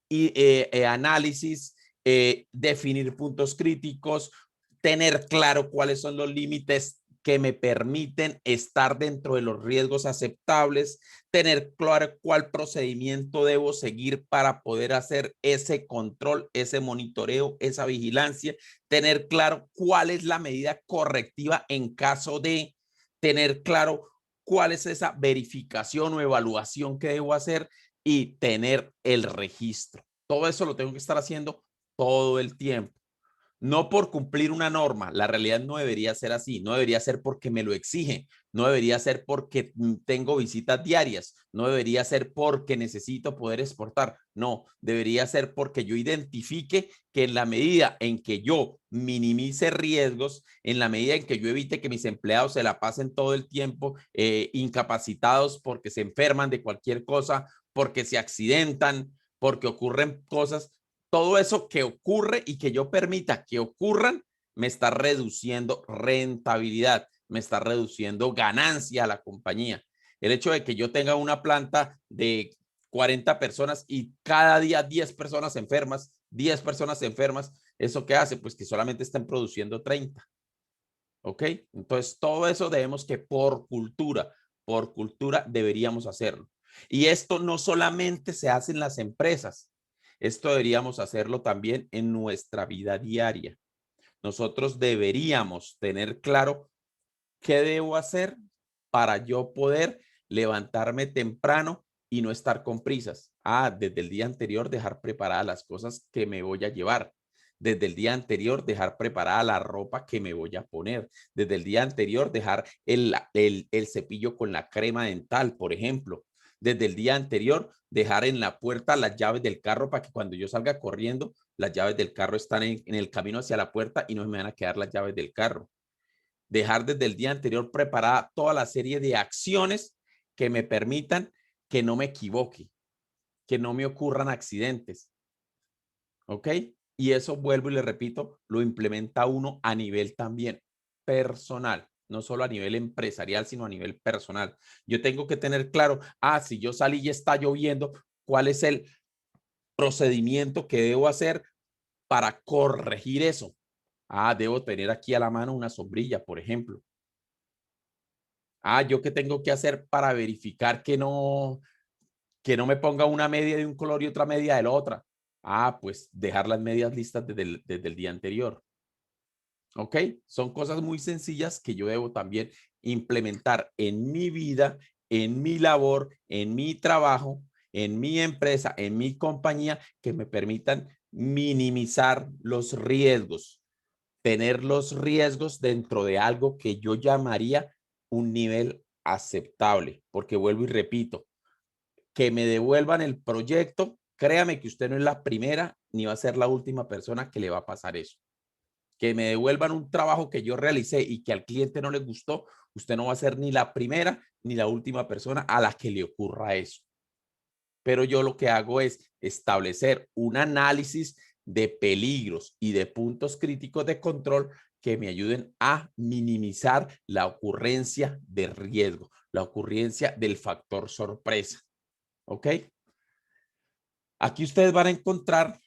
A: y análisis, definir puntos críticos, tener claro cuáles son los límites que me permiten estar dentro de los riesgos aceptables, tener claro cuál procedimiento debo seguir para poder hacer ese control, ese monitoreo, esa vigilancia, tener claro cuál es la medida correctiva en caso de tener claro cuál es esa verificación o evaluación que debo hacer y tener el registro. Todo eso lo tengo que estar haciendo todo el tiempo. No por cumplir una norma, la realidad no debería ser así, no debería ser porque me lo exige, no debería ser porque tengo visitas diarias, no debería ser porque necesito poder exportar, no, debería ser porque yo identifique que en la medida en que yo minimice riesgos, en la medida en que yo evite que mis empleados se la pasen todo el tiempo incapacitados porque se enferman de cualquier cosa, porque se accidentan, porque ocurren cosas, todo eso que ocurre y que yo permita que ocurran, me está reduciendo rentabilidad, me está reduciendo ganancia a la compañía. El hecho de que yo tenga una planta de 40 personas y cada día 10 personas enfermas, ¿eso qué hace? Pues que solamente estén produciendo 30. ¿Ok? Entonces, todo eso debemos que por cultura deberíamos hacerlo. Y esto no solamente se hace en las empresas, esto deberíamos hacerlo también en nuestra vida diaria. Nosotros deberíamos tener claro qué debo hacer para yo poder levantarme temprano y no estar con prisas. Desde el día anterior dejar preparadas las cosas que me voy a llevar. Desde el día anterior dejar preparada la ropa que me voy a poner. Desde el día anterior dejar el cepillo con la crema dental, por ejemplo. Desde el día anterior dejar en la puerta las llaves del carro para que cuando yo salga corriendo, las llaves del carro están en el camino hacia la puerta y no me van a quedar las llaves del carro. Dejar desde el día anterior preparada toda la serie de acciones que me permitan que no me equivoque, que no me ocurran accidentes. ¿Ok? Y eso, vuelvo y le repito, lo implementa uno a nivel también personal, no solo a nivel empresarial, sino a nivel personal. Yo tengo que tener claro, si yo salí y está lloviendo, ¿cuál es el procedimiento que debo hacer para corregir eso? Debo tener aquí a la mano una sombrilla, por ejemplo. ¿Yo qué tengo que hacer para verificar que no me ponga una media de un color y otra media de la otra? Ah, pues dejar las medias listas desde el día anterior. ¿Ok? Son cosas muy sencillas que yo debo también implementar en mi vida, en mi labor, en mi trabajo, en mi empresa, en mi compañía, que me permitan minimizar los riesgos, tener los riesgos dentro de algo que yo llamaría un nivel aceptable, porque vuelvo y repito, que me devuelvan el proyecto, créame que usted no es la primera ni va a ser la última persona que le va a pasar eso. Que me devuelvan un trabajo que yo realicé y que al cliente no le gustó, usted no va a ser ni la primera ni la última persona a la que le ocurra eso. Pero yo lo que hago es establecer un análisis de peligros y de puntos críticos de control que me ayuden a minimizar la ocurrencia de riesgo, la ocurrencia del factor sorpresa. ¿Ok? Aquí ustedes van a encontrar,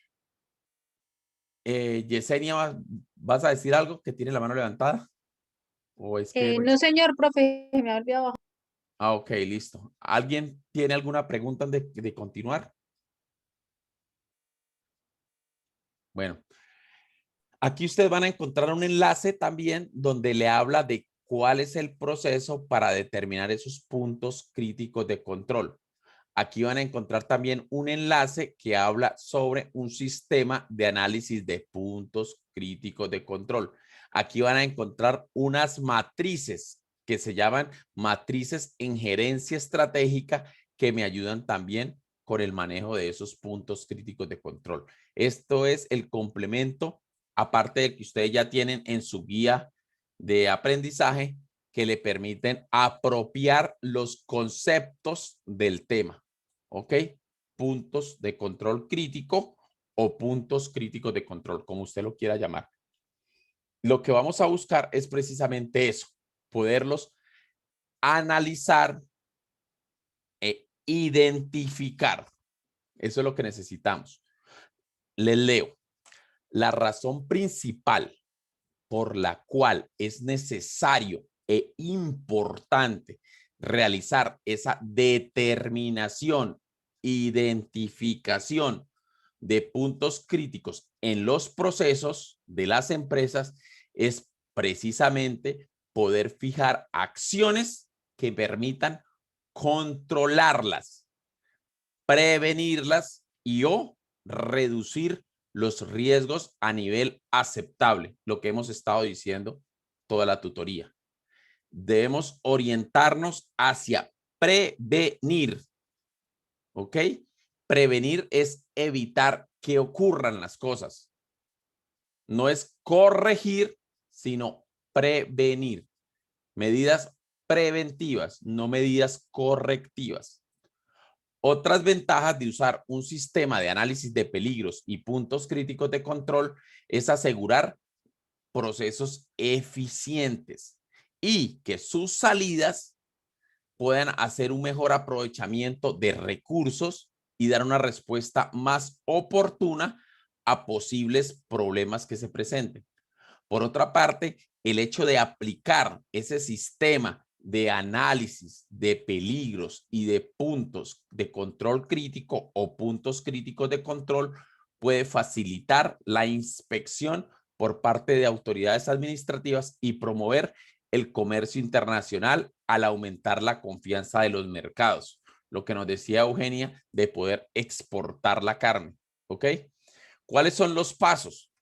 A: Yesenia, ¿vas a decir algo que tiene la mano levantada? ¿O es que...
C: No, señor, profe, me ha olvidado.
A: Ah, ok, listo. ¿Alguien tiene alguna pregunta de continuar? Bueno, aquí ustedes van a encontrar un enlace también donde le habla de cuál es el proceso para determinar esos puntos críticos de control. Aquí van a encontrar también un enlace que habla sobre un sistema de análisis de puntos críticos de control. Aquí van a encontrar unas matrices que se llaman matrices en gerencia estratégica que me ayudan también con el manejo de esos puntos críticos de control. Esto es el complemento, aparte de que ustedes ya tienen en su guía de aprendizaje, que le permiten apropiar los conceptos del tema. ¿Ok? Puntos de control crítico o puntos críticos de control, como usted lo quiera llamar. Lo que vamos a buscar es precisamente eso, poderlos analizar e identificar. Eso es lo que necesitamos. Les leo. La razón principal por la cual es necesario e importante realizar esa determinación, identificación de puntos críticos en los procesos de las empresas es precisamente poder fijar acciones que permitan controlarlas, prevenirlas y o reducir los riesgos a nivel aceptable, lo que hemos estado diciendo toda la tutoría. Debemos orientarnos hacia prevenir, ¿ok? Prevenir es evitar que ocurran las cosas. No es corregir, sino prevenir. Medidas preventivas, no medidas correctivas. Otras ventajas de usar un sistema de análisis de peligros y puntos críticos de control es asegurar procesos eficientes y que sus salidas puedan hacer un mejor aprovechamiento de recursos y dar una respuesta más oportuna a posibles problemas que se presenten. Por otra parte, el hecho de aplicar ese sistema de análisis de peligros y de puntos de control crítico o puntos críticos de control puede facilitar la inspección por parte de autoridades administrativas y promover el comercio internacional al aumentar la confianza de los mercados. Lo que nos decía Eugenia de poder exportar la carne. ¿Ok? ¿Cuáles son los pasos?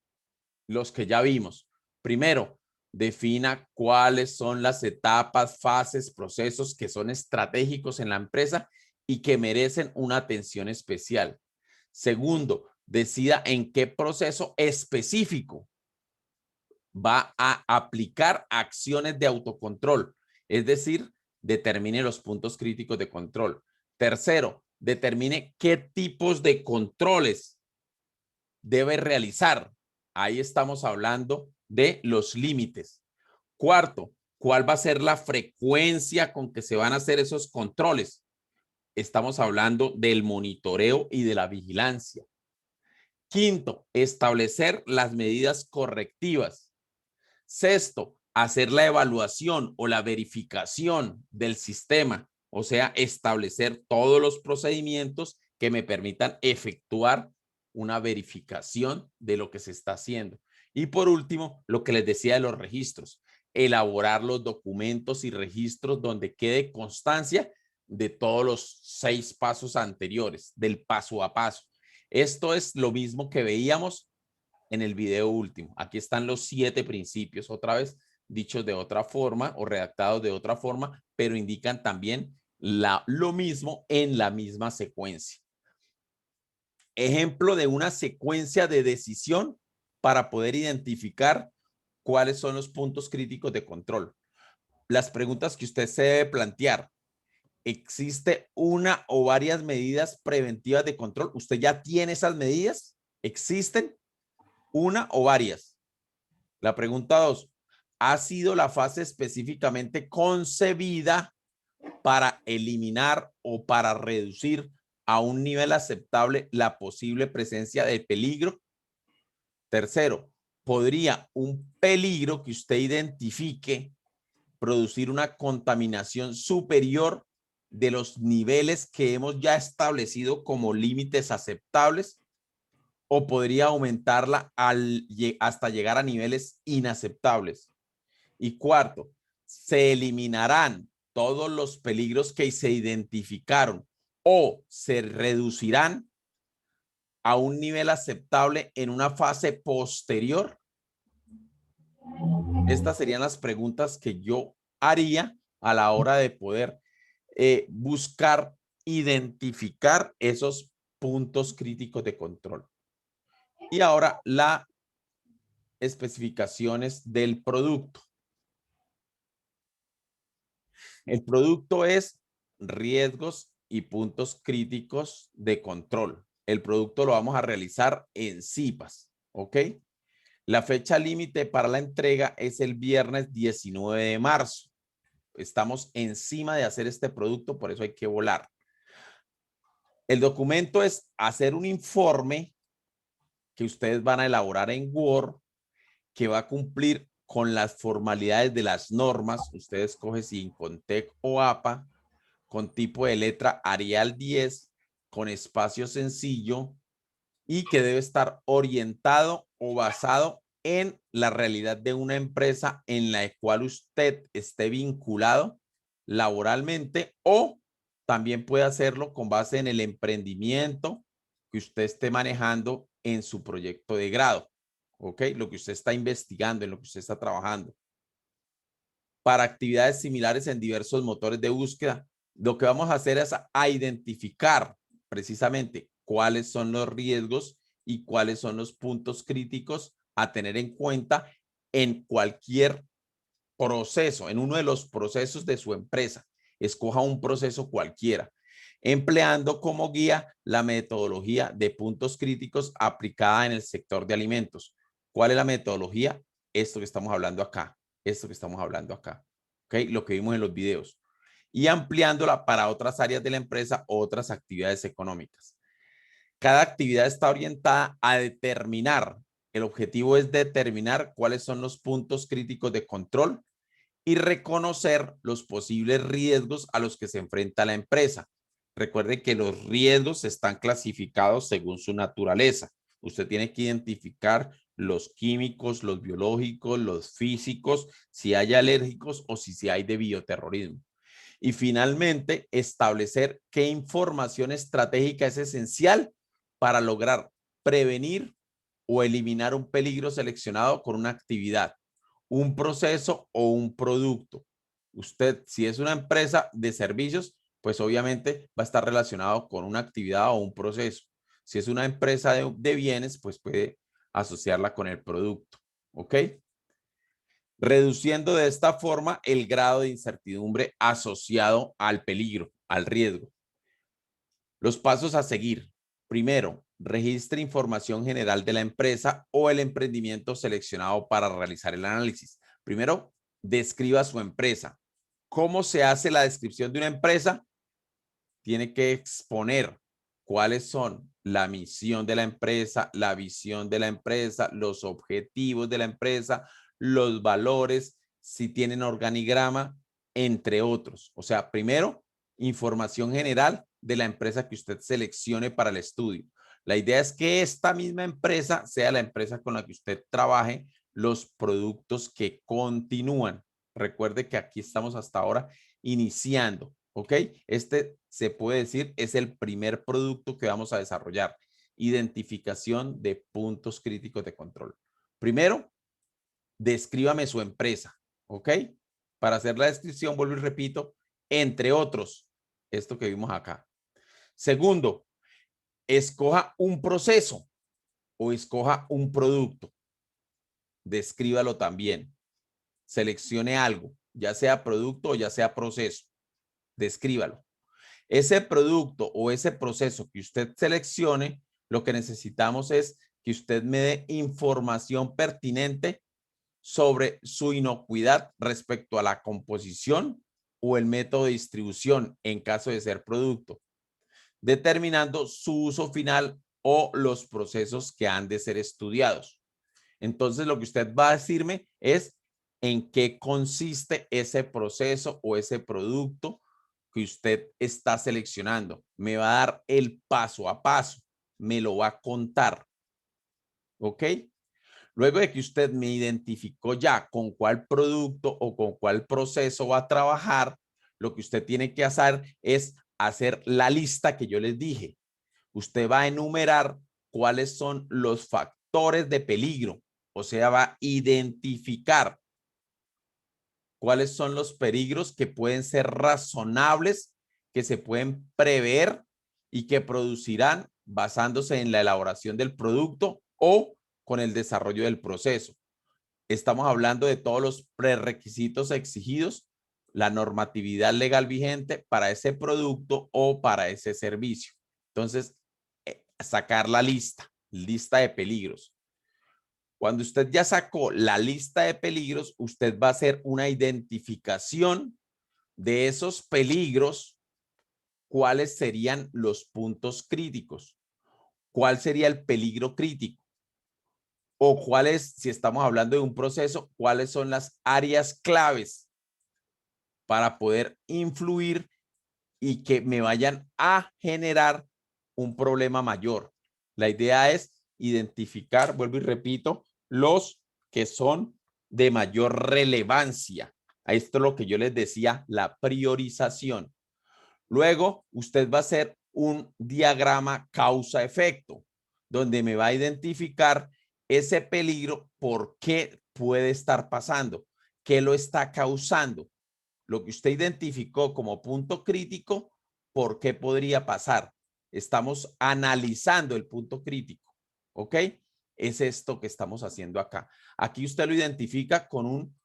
A: Los que ya vimos. Primero, defina cuáles son las etapas, fases, procesos que son estratégicos en la empresa y que merecen una atención especial. Segundo, decida en qué proceso específico va a aplicar acciones de autocontrol, es decir, determine los puntos críticos de control. Tercero, determine qué tipos de controles debe realizar. Ahí estamos hablando de los límites. Cuarto, ¿cuál va a ser la frecuencia con que se van a hacer esos controles? Estamos hablando del monitoreo y de la vigilancia. Quinto, establecer las medidas correctivas. Sexto, hacer la evaluación o la verificación del sistema, o sea, establecer todos los procedimientos que me permitan efectuar una verificación de lo que se está haciendo. Y por último, lo que les decía de los registros, elaborar los documentos y registros donde quede constancia de todos los 6 pasos anteriores, del paso a paso. Esto es lo mismo que veíamos en el video último. Aquí están los 7 principios, otra vez dichos de otra forma o redactados de otra forma, pero indican también lo mismo en la misma secuencia. Ejemplo de una secuencia de decisión para poder identificar cuáles son los puntos críticos de control. Las preguntas que usted se debe plantear. ¿Existe una o varias medidas preventivas de control? ¿Usted ya tiene esas medidas? ¿Existen una o varias? La pregunta 2. ¿Ha sido la fase específicamente concebida para eliminar o para reducir a un nivel aceptable la posible presencia de peligro? Tercero, ¿podría un peligro que usted identifique producir una contaminación superior de los niveles que hemos ya establecido como límites aceptables? ¿O podría aumentarla hasta llegar a niveles inaceptables? Y cuarto, ¿se eliminarán todos los peligros que se identificaron o se reducirán a un nivel aceptable en una fase posterior? Estas serían las preguntas que yo haría a la hora de poder buscar identificar esos puntos críticos de control. Y ahora las especificaciones del producto. El producto es riesgos y puntos críticos de control. El producto lo vamos a realizar en CIPAS, ¿ok? La fecha límite para la entrega es el viernes 19 de marzo. Estamos encima de hacer este producto, por eso hay que volar. El documento es hacer un informe que ustedes van a elaborar en Word, que va a cumplir con las formalidades de las normas. Usted escoge si Incontec o APA, con tipo de letra Arial 10, con espacio sencillo y que debe estar orientado o basado en la realidad de una empresa en la cual usted esté vinculado laboralmente, o también puede hacerlo con base en el emprendimiento que usted esté manejando en su proyecto de grado, ¿ok? Lo que usted está investigando, en lo que usted está trabajando. Para actividades similares en diversos motores de búsqueda, lo que vamos a hacer es a identificar precisamente cuáles son los riesgos y cuáles son los puntos críticos a tener en cuenta en cualquier proceso, en uno de los procesos de su empresa. Escoja un proceso cualquiera, empleando como guía la metodología de puntos críticos aplicada en el sector de alimentos. ¿Cuál es la metodología? Esto que estamos hablando acá, ¿ok? Lo que vimos en los videos. Y ampliándola para otras áreas de la empresa o otras actividades económicas. Cada actividad está orientada a determinar, el objetivo es determinar cuáles son los puntos críticos de control y reconocer los posibles riesgos a los que se enfrenta la empresa. Recuerde que los riesgos están clasificados según su naturaleza. Usted tiene que identificar los químicos, los biológicos, los físicos, si hay alérgicos o si hay de bioterrorismo. Y finalmente, establecer qué información estratégica es esencial para lograr prevenir o eliminar un peligro seleccionado con una actividad, un proceso o un producto. Usted, si es una empresa de servicios, pues obviamente va a estar relacionado con una actividad o un proceso. Si es una empresa de bienes, pues puede asociarla con el producto, ¿ok? Reduciendo de esta forma el grado de incertidumbre asociado al peligro, al riesgo. Los pasos a seguir. Primero, registre información general de la empresa o el emprendimiento seleccionado para realizar el análisis. Primero, describa su empresa. ¿Cómo se hace la descripción de una empresa? Tiene que exponer cuáles son la misión de la empresa, la visión de la empresa, los objetivos de la empresa, los valores, si tienen organigrama, entre otros. O sea, primero, información general de la empresa que usted seleccione para el estudio. La idea es que esta misma empresa sea la empresa con la que usted trabaje los productos que continúan. Recuerde que aquí estamos hasta ahora iniciando, ¿ok? Este se puede decir es el primer producto que vamos a desarrollar. Identificación de puntos críticos de control. Primero, descríbame su empresa, ¿ok? Para hacer la descripción, vuelvo y repito, entre otros, esto que vimos acá. Segundo, escoja un proceso o escoja un producto. Descríbalo también. Seleccione algo, ya sea producto o ya sea proceso. Descríbalo. Ese producto o ese proceso que usted seleccione, lo que necesitamos es que usted me dé información pertinente sobre su inocuidad respecto a la composición o el método de distribución en caso de ser producto, determinando su uso final o los procesos que han de ser estudiados. Entonces, lo que usted va a decirme es en qué consiste ese proceso o ese producto que usted está seleccionando. Me va a dar el paso a paso, me lo va a contar. ¿Ok? Luego de que usted me identificó ya con cuál producto o con cuál proceso va a trabajar, lo que usted tiene que hacer es hacer la lista que yo les dije. Usted va a enumerar cuáles son los factores de peligro, o sea, va a identificar cuáles son los peligros que pueden ser razonables, que se pueden prever y que producirán basándose en la elaboración del producto o con el desarrollo del proceso. Estamos hablando de todos los prerequisitos exigidos, la normatividad legal vigente para ese producto o para ese servicio. Entonces, sacar la lista de peligros. Cuando usted ya sacó la lista de peligros, usted va a hacer una identificación de esos peligros, cuáles serían los puntos críticos, cuál sería el peligro crítico, o cuáles, si estamos hablando de un proceso, cuáles son las áreas claves para poder influir y que me vayan a generar un problema mayor. La idea es identificar, vuelvo y repito, los que son de mayor relevancia. A esto es lo que yo les decía, la priorización. Luego, usted va a hacer un diagrama causa-efecto, donde me va a identificar ese peligro, por qué puede estar pasando, qué lo está causando. Lo que usted identificó como punto crítico, ¿por qué podría pasar? Estamos analizando el punto crítico, ¿ok? Es esto que estamos haciendo acá. Aquí usted lo identifica con un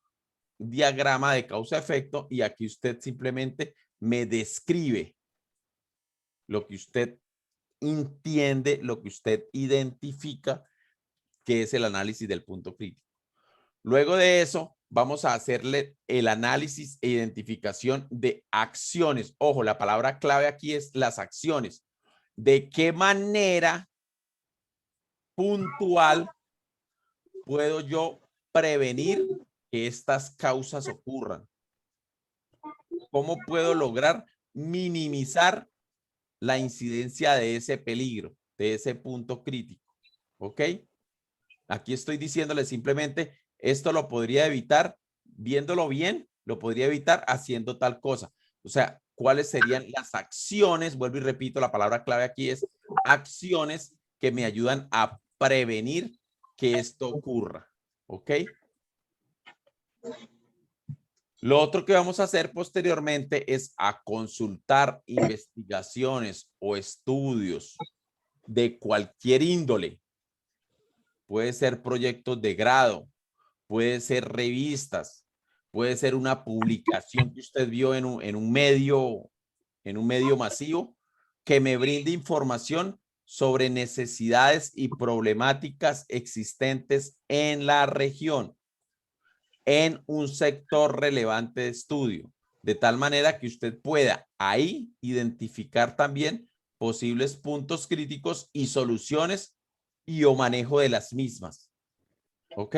A: diagrama de causa-efecto y aquí usted simplemente me describe lo que usted entiende, lo que usted identifica, que es el análisis del punto crítico. Luego de eso, vamos a hacerle el análisis e identificación de acciones. Ojo, la palabra clave aquí es las acciones. ¿De qué manera puntual puedo yo prevenir que estas causas ocurran? ¿Cómo puedo lograr minimizar la incidencia de ese peligro, de ese punto crítico? ¿Ok? Aquí estoy diciéndole simplemente, esto lo podría evitar, viéndolo bien, lo podría evitar haciendo tal cosa. O sea, ¿cuáles serían las acciones? Vuelvo y repito, la palabra clave aquí es acciones que me ayudan a prevenir que esto ocurra. ¿Ok? Lo otro que vamos a hacer posteriormente es a consultar investigaciones o estudios de cualquier índole. Puede ser proyectos de grado, puede ser revistas, puede ser una publicación que usted vio en un medio masivo que me brinde información sobre necesidades y problemáticas existentes en la región, en un sector relevante de estudio, de tal manera que usted pueda ahí identificar también posibles puntos críticos y soluciones y o manejo de las mismas. ¿Ok?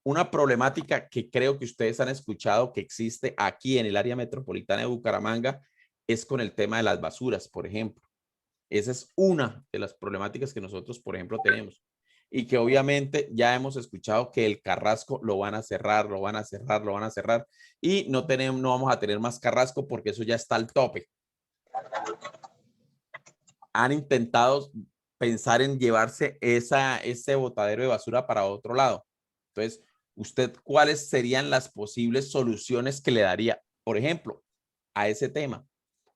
A: Una problemática que creo que ustedes han escuchado que existe aquí en el área metropolitana de Bucaramanga es con el tema de las basuras, por ejemplo. Esa es una de las problemáticas que nosotros, por ejemplo, tenemos. Y que obviamente ya hemos escuchado que el Carrasco lo van a cerrar, lo van a cerrar, lo van a cerrar. Y no vamos a tener más Carrasco porque eso ya está al tope. Han intentado pensar en llevarse ese botadero de basura para otro lado. Entonces, ¿usted cuáles serían las posibles soluciones que le daría, por ejemplo, a ese tema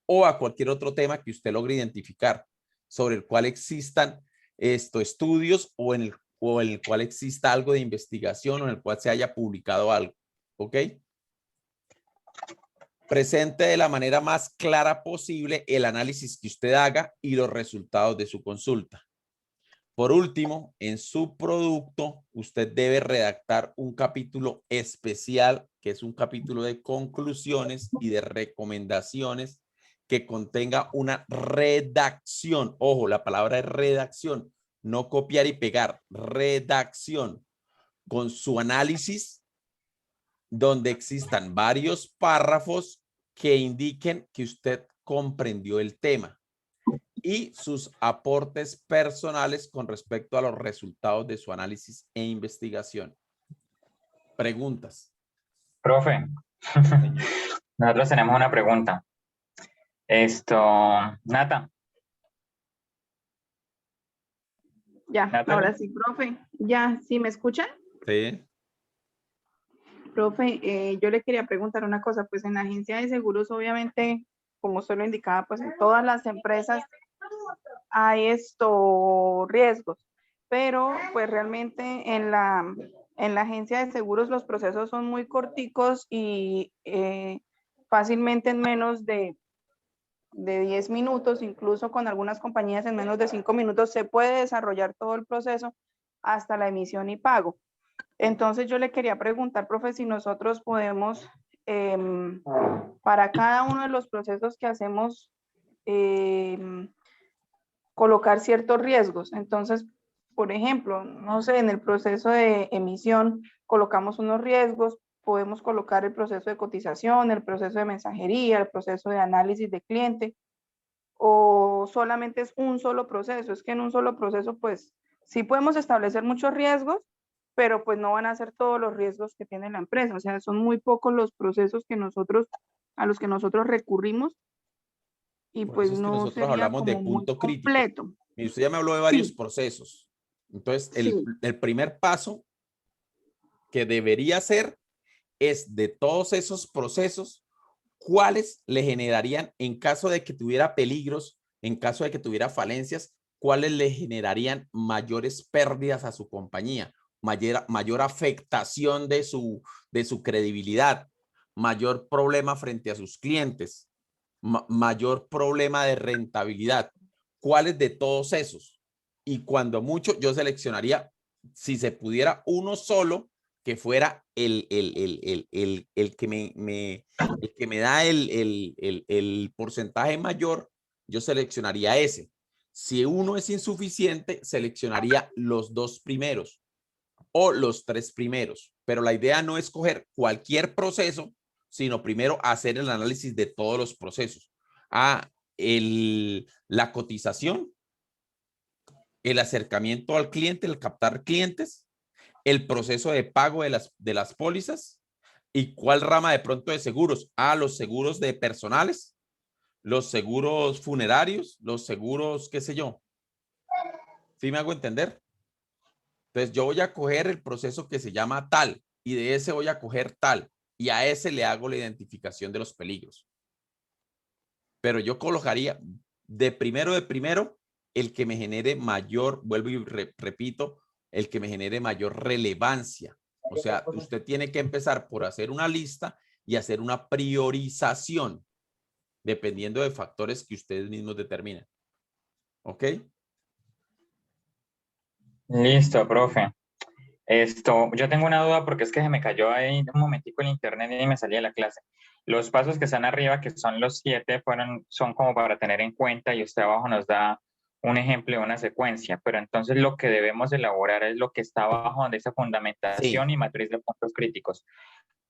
A: o a cualquier otro tema que usted logre identificar sobre el cual existan estudios o en el cual exista algo de investigación o en el cual se haya publicado algo? ¿Ok? Presente de la manera más clara posible el análisis que usted haga y los resultados de su consulta. Por último, en su producto, usted debe redactar un capítulo especial, que es un capítulo de conclusiones y de recomendaciones que contenga una redacción. Ojo, la palabra es redacción, no copiar y pegar, redacción, con su análisis, donde existan varios párrafos que indiquen que usted comprendió el tema y sus aportes personales con respecto a los resultados de su análisis e investigación. Preguntas.
H: Profe, nosotros tenemos una pregunta. Nata.
F: Ya,
H: Nata.
F: ahora sí, profe. Ya, ¿sí me escuchan?
A: Sí.
F: Profe, yo le quería preguntar una cosa, pues en la agencia de seguros, obviamente, como usted lo indicaba, pues en todas las empresas hay riesgos, pero pues realmente en la agencia de seguros los procesos son muy corticos y fácilmente en menos de 10 minutos, incluso con algunas compañías en menos de 5 minutos se puede desarrollar todo el proceso hasta la emisión y pago. Entonces yo le quería preguntar, profe, si nosotros podemos, para cada uno de los procesos que hacemos, colocar ciertos riesgos. Entonces, por ejemplo, no sé, en el proceso de emisión colocamos unos riesgos, podemos colocar el proceso de cotización, el proceso de mensajería, el proceso de análisis de cliente, o solamente es un solo proceso. Es que en un solo proceso, pues, sí podemos establecer muchos riesgos, pero pues no van a ser todos los riesgos que tiene la empresa. O sea, son muy pocos los procesos a los que nosotros recurrimos y
A: Por
F: pues
A: eso es que
F: no
A: nosotros
F: sería
A: hablamos de
F: como muy
A: punto crítico.
F: completo.
A: Y usted ya me habló de varios
F: Sí.
A: procesos. Entonces,
F: Sí.
A: el primer paso que debería hacer es de todos esos procesos, cuáles le generarían, en caso de que tuviera peligros, en caso de que tuviera falencias, cuáles le generarían mayores pérdidas a su compañía, mayor afectación de su credibilidad, mayor problema frente a sus clientes, mayor problema de rentabilidad. ¿Cuáles de todos esos? Y cuando mucho, yo seleccionaría, si se pudiera, uno solo que fuera el que me da el porcentaje mayor, yo seleccionaría ese. Si uno es insuficiente, seleccionaría los 2 primeros o los 3 primeros. Pero la idea no es coger cualquier proceso, sino primero hacer el análisis de todos los procesos. La cotización, el acercamiento al cliente, el captar clientes, el proceso de pago de las pólizas y cuál rama de pronto de seguros. Los seguros de personales, los seguros funerarios, los seguros, qué sé yo. ¿Sí me hago entender? Entonces yo voy a coger el proceso que se llama tal y de ese voy a coger tal y a ese le hago la identificación de los peligros. Pero yo colocaría de primero el que me genere mayor, vuelvo y repito, el que me genere mayor relevancia. O sea, usted tiene que empezar por hacer una lista y hacer una priorización dependiendo de factores que ustedes mismos determinan. ¿Ok?
H: Listo, profe. Yo tengo una duda porque es que se me cayó ahí un momentico el internet y me salí de la clase. Los pasos que están arriba, que son los 7, son como para tener en cuenta y usted abajo nos da un ejemplo de una secuencia, pero entonces lo que debemos elaborar es lo que está abajo donde esa fundamentación y matriz de puntos críticos.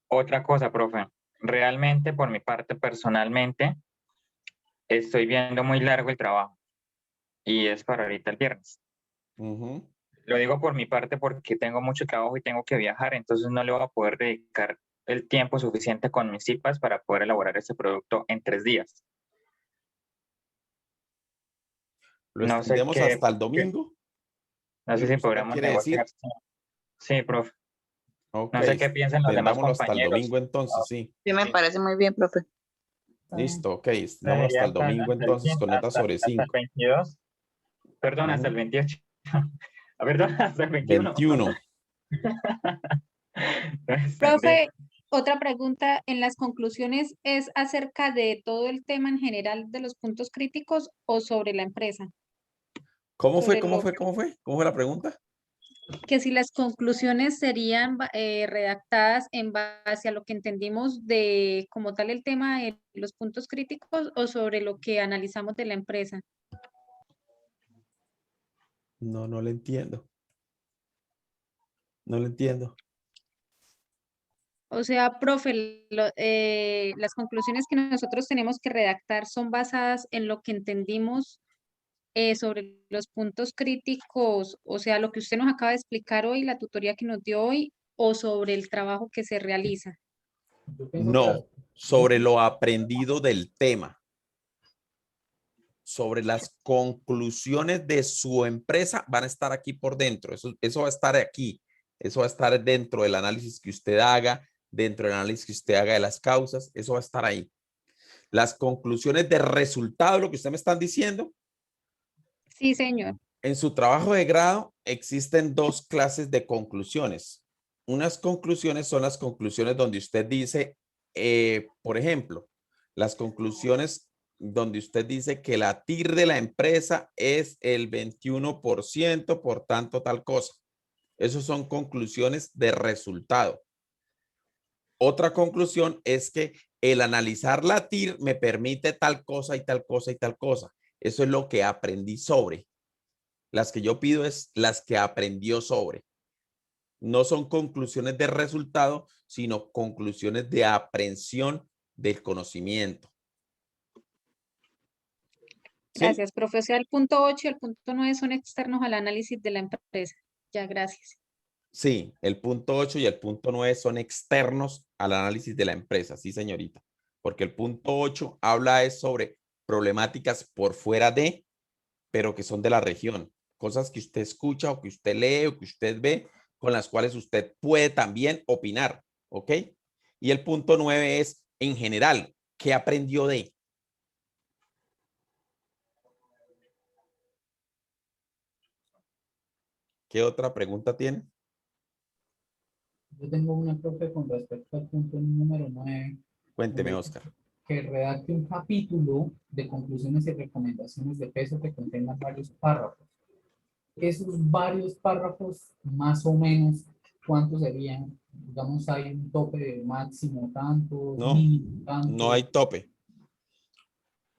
H: Otra cosa, profe, realmente por mi parte personalmente estoy viendo muy largo el trabajo. y es para ahorita el viernes.
A: Ujú.
H: Lo digo por mi parte porque tengo mucho trabajo y tengo que viajar, entonces no le voy a poder dedicar el tiempo suficiente con mis IPAs para poder elaborar este producto en 3 días.
A: Lo
H: No sé
A: extendemos hasta el domingo.
H: no sé
A: ¿Es lo
H: si
A: que usted
H: podríamos
A: quiere decir?
H: negociar. Sí, profe.
A: Ok,
H: No sé qué piensan los demás
A: extendámoslo hasta el
H: compañeros.
A: domingo entonces, sí.
L: Sí, me parece muy bien, profe.
A: Listo, ok, extendámoslo hasta
H: Sería
A: el domingo entonces con nota sobre
H: hasta el
A: 5.
H: 22. Perdón, hasta el 28. Perdón, hasta el 21.
A: 21.
C: Profe, otra pregunta en las conclusiones es acerca de todo el tema en general de los puntos críticos o sobre la empresa.
A: ¿Cómo fue?
C: Sobre
A: ¿Cómo
C: lo
A: fue? ¿Cómo fue? ¿Cómo fue la pregunta?
C: que si las conclusiones serían redactadas en base a lo que entendimos de como tal el tema de los puntos críticos o sobre lo que analizamos de la empresa.
A: No, no le entiendo. No le entiendo.
C: O sea, profe, las conclusiones que nosotros tenemos que redactar son basadas en lo que entendimos sobre los puntos críticos, o sea, lo que usted nos acaba de explicar hoy, la tutoría que nos dio hoy, o sobre el trabajo que se realiza.
A: No, sobre lo aprendido del tema. Sobre las conclusiones de su empresa van a estar aquí por dentro. Eso va a estar aquí. Eso va a estar dentro del análisis que usted haga, dentro del análisis que usted haga de las causas. Eso va a estar ahí. Las conclusiones de resultado, lo que usted me está diciendo.
C: Sí, señor.
A: En su trabajo de grado existen 2 clases de conclusiones. Unas conclusiones son las conclusiones donde usted dice, por ejemplo, las conclusiones donde usted dice que la TIR de la empresa es el 21%, por tanto, tal cosa. Esas son conclusiones de resultado. Otra conclusión es que el analizar la TIR me permite tal cosa y tal cosa y tal cosa. Eso es lo que aprendí sobre. Las que yo pido es las que aprendió sobre. No son conclusiones de resultado, sino conclusiones de aprehensión del conocimiento. ¿Sí?
C: Gracias, profe. O sea, el punto 8 y el punto 9 son externos al análisis de la empresa. Ya, gracias.
A: Sí, el punto 8 y el punto 9 son externos al análisis de la empresa. Sí, señorita. Porque el punto 8 habla es sobre problemáticas por fuera de, pero que son de la región. Cosas que usted escucha o que usted lee o que usted ve, con las cuales usted puede también opinar, ¿ok? Y el punto 9 es, en general, ¿qué aprendió de? ¿Qué otra pregunta tiene?
E: Yo tengo una, profe, con respecto al punto número 9.
A: Cuénteme, Oscar.
E: Que redacte un capítulo de conclusiones y recomendaciones de peso que contengan varios párrafos. Esos varios párrafos, más o menos, ¿cuántos serían? Digamos, hay un tope de máximo tanto,
A: No,
E: mínimo tanto.
A: no hay tope.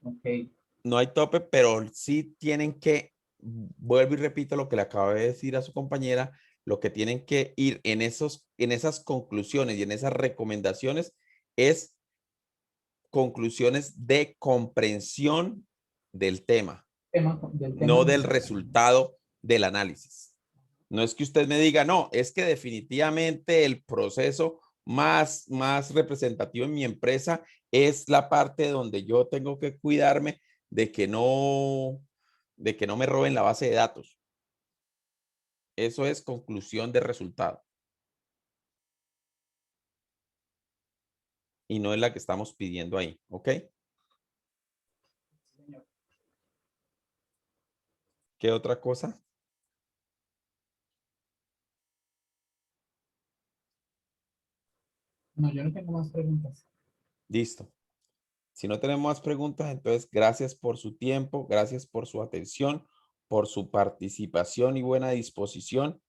E: Ok.
A: No hay tope, pero sí tienen que, vuelvo y repito lo que le acabo de decir a su compañera, lo que tienen que ir en esas conclusiones y en esas recomendaciones es conclusiones de comprensión del tema, no del resultado del análisis. No es que usted me diga, no, es que definitivamente el proceso más representativo en mi empresa es la parte donde yo tengo que cuidarme de que no me roben la base de datos. Eso es conclusión de resultado. Y no es la que estamos pidiendo ahí, ¿ok? ¿Qué otra cosa?
E: No, yo no tengo más preguntas.
A: Listo. Si no tenemos más preguntas, entonces gracias por su tiempo, gracias por su atención, por su participación y buena disposición.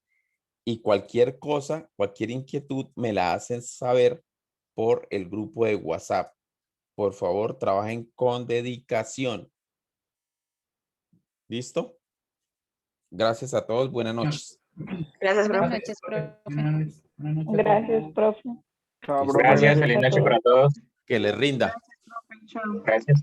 A: Y cualquier cosa, cualquier inquietud, me la hacen saber por el grupo de WhatsApp. Por favor, trabajen con dedicación. ¿Listo? Gracias a todos. Buenas noches.
L: Gracias, profe.
C: Buenas noches, profe.
G: Gracias, profe.
H: Gracias, feliz noche para todos.
A: Que les rinda.
H: Gracias.